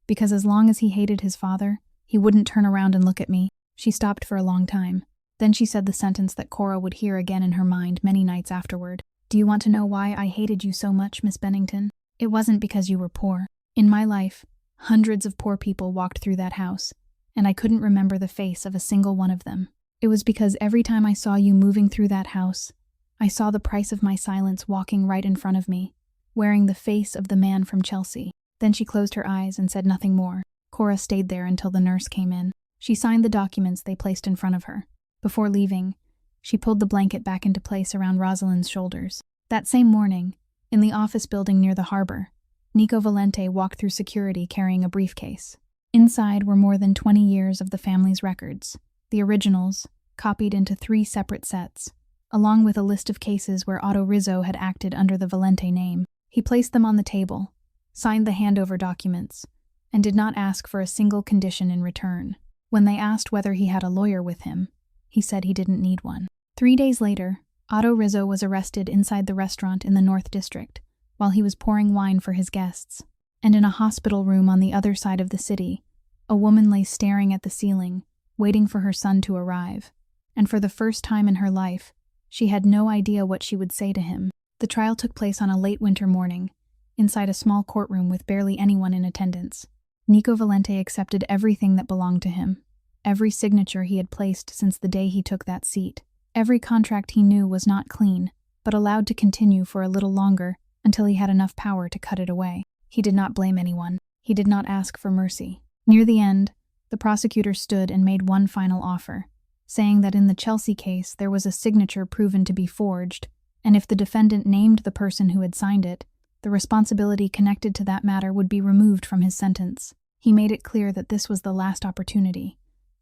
Because as long as he hated his father, he wouldn't turn around and look at me." She stopped for a long time. Then she said the sentence that Cora would hear again in her mind many nights afterward. "Do you want to know why I hated you so much, Miss Bennington? It wasn't because you were poor. In my life, hundreds of poor people walked through that house, and I couldn't remember the face of a single one of them. It was because every time I saw you moving through that house, I saw the price of my silence walking right in front of me, wearing the face of the man from Chelsea." Then she closed her eyes and said nothing more. Cora stayed there until the nurse came in. She signed the documents they placed in front of her. Before leaving, she pulled the blanket back into place around Rosalind's shoulders. That same morning, in the office building near the harbor, Nico Valente walked through security carrying a briefcase. Inside were more than 20 years of the family's records, the originals, copied into 3 separate sets, along with a list of cases where Otto Rizzo had acted under the Valente name. He placed them on the table, signed the handover documents, and did not ask for a single condition in return. When they asked whether he had a lawyer with him, he said he didn't need one. 3 days later, Otto Rizzo was arrested inside the restaurant in the North District while he was pouring wine for his guests. And in a hospital room on the other side of the city, a woman lay staring at the ceiling, waiting for her son to arrive. And for the first time in her life, she had no idea what she would say to him. The trial took place on a late winter morning, inside a small courtroom with barely anyone in attendance. Nico Valente accepted everything that belonged to him, every signature he had placed since the day he took that seat. Every contract he knew was not clean, but allowed to continue for a little longer until he had enough power to cut it away. He did not blame anyone. He did not ask for mercy. Near the end, the prosecutor stood and made one final offer, saying that in the Chelsea case there was a signature proven to be forged, and if the defendant named the person who had signed it, the responsibility connected to that matter would be removed from his sentence. He made it clear that this was the last opportunity,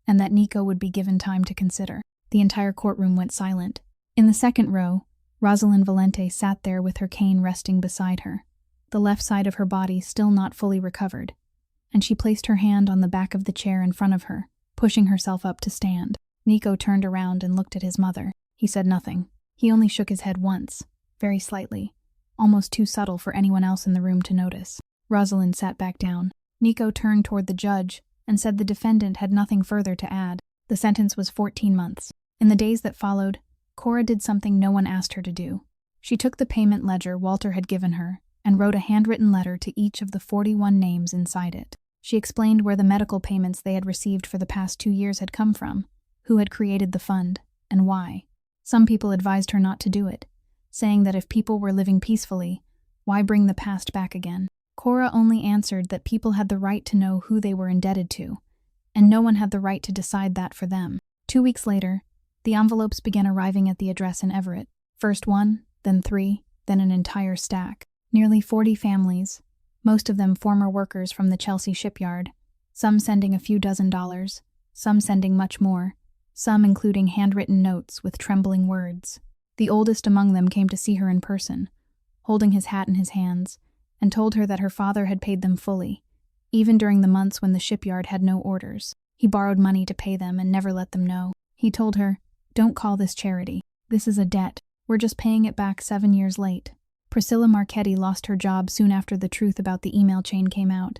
and that Nico would be given time to consider. The entire courtroom went silent. In the second row, Rosalind Valente sat there with her cane resting beside her, the left side of her body still not fully recovered, and she placed her hand on the back of the chair in front of her, pushing herself up to stand. Nico turned around and looked at his mother. He said nothing. He only shook his head once, very slightly, almost too subtle for anyone else in the room to notice. Rosalind sat back down. Nico turned toward the judge and said the defendant had nothing further to add. The sentence was 14 months. In the days that followed, Cora did something no one asked her to do. She took the payment ledger Walter had given her and wrote a handwritten letter to each of the 41 names inside it. She explained where the medical payments they had received for the past 2 years had come from, who had created the fund, and why. Some people advised her not to do it, saying that if people were living peacefully, why bring the past back again? Cora only answered that people had the right to know who they were indebted to, and no one had the right to decide that for them. 2 weeks later, the envelopes began arriving at the address in Everett. First 1, then 3, then an entire stack. Nearly 40 families, most of them former workers from the Chelsea shipyard, some sending a few $dozen, some sending much more, some including handwritten notes with trembling words. The oldest among them came to see her in person, holding his hat in his hands, and told her that her father had paid them fully, even during the months when the shipyard had no orders. He borrowed money to pay them and never let them know. He told her, "Don't call this charity. This is a debt. We're just paying it back 7 years late." Priscilla Marchetti lost her job soon after the truth about the email chain came out.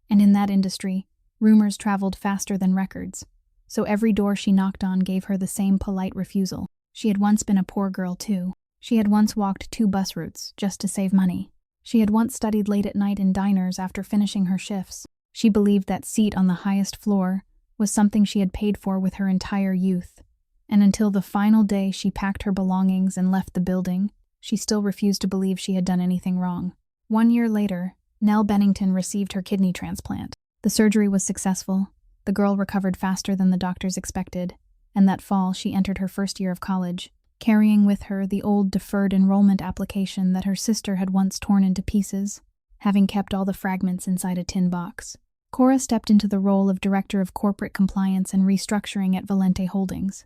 And in that industry, rumors traveled faster than records. So every door she knocked on gave her the same polite refusal. She had once been a poor girl too. She had once walked 2 bus routes just to save money. She had once studied late at night in diners after finishing her shifts. She believed that seat on the highest floor was something she had paid for with her entire youth. And until the final day she packed her belongings and left the building, she still refused to believe she had done anything wrong. 1 year later, Nell Bennington received her kidney transplant. The surgery was successful. The girl recovered faster than the doctors expected, and that fall she entered her first year of college, carrying with her the old deferred enrollment application that her sister had once torn into pieces, having kept all the fragments inside a tin box. Cora stepped into the role of Director of Corporate Compliance and Restructuring at Valente Holdings.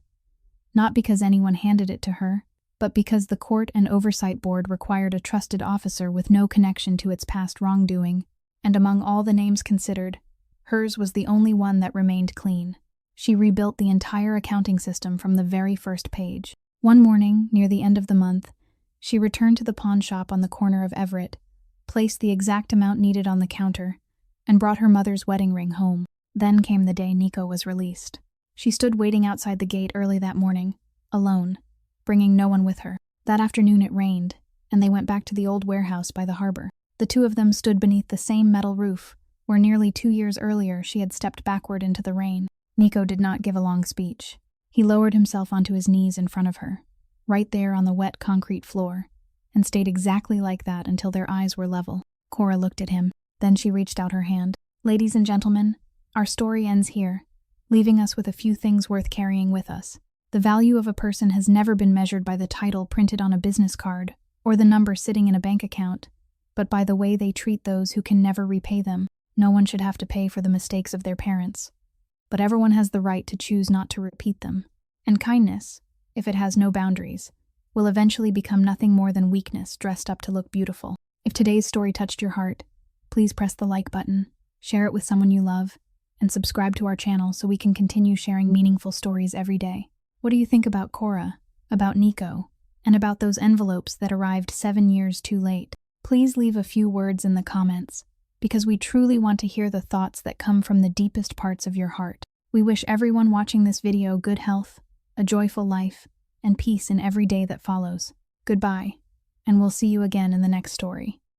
Not because anyone handed it to her, but because the Court and Oversight Board required a trusted officer with no connection to its past wrongdoing, and among all the names considered, hers was the only one that remained clean. She rebuilt the entire accounting system from the very first page. One morning, near the end of the month, she returned to the pawn shop on the corner of Everett, placed the exact amount needed on the counter, and brought her mother's wedding ring home. Then came the day Nico was released. She stood waiting outside the gate early that morning, alone, bringing no one with her. That afternoon it rained, and they went back to the old warehouse by the harbor. The two of them stood beneath the same metal roof, where nearly 2 years earlier she had stepped backward into the rain. Nico did not give a long speech. He lowered himself onto his knees in front of her, right there on the wet concrete floor, and stayed exactly like that until their eyes were level. Cora looked at him. Then she reached out her hand. "Ladies and gentlemen, our story ends here, leaving us with a few things worth carrying with us. The value of a person has never been measured by the title printed on a business card or the number sitting in a bank account, but by the way they treat those who can never repay them. No one should have to pay for the mistakes of their parents, but everyone has the right to choose not to repeat them. And kindness, if it has no boundaries, will eventually become nothing more than weakness dressed up to look beautiful." If today's story touched your heart, please press the like button, share it with someone you love, and subscribe to our channel so we can continue sharing meaningful stories every day. What do you think about Cora, about Nico, and about those envelopes that arrived 7 years too late? Please leave a few words in the comments, because we truly want to hear the thoughts that come from the deepest parts of your heart. We wish everyone watching this video good health, a joyful life, and peace in every day that follows. Goodbye, and we'll see you again in the next story.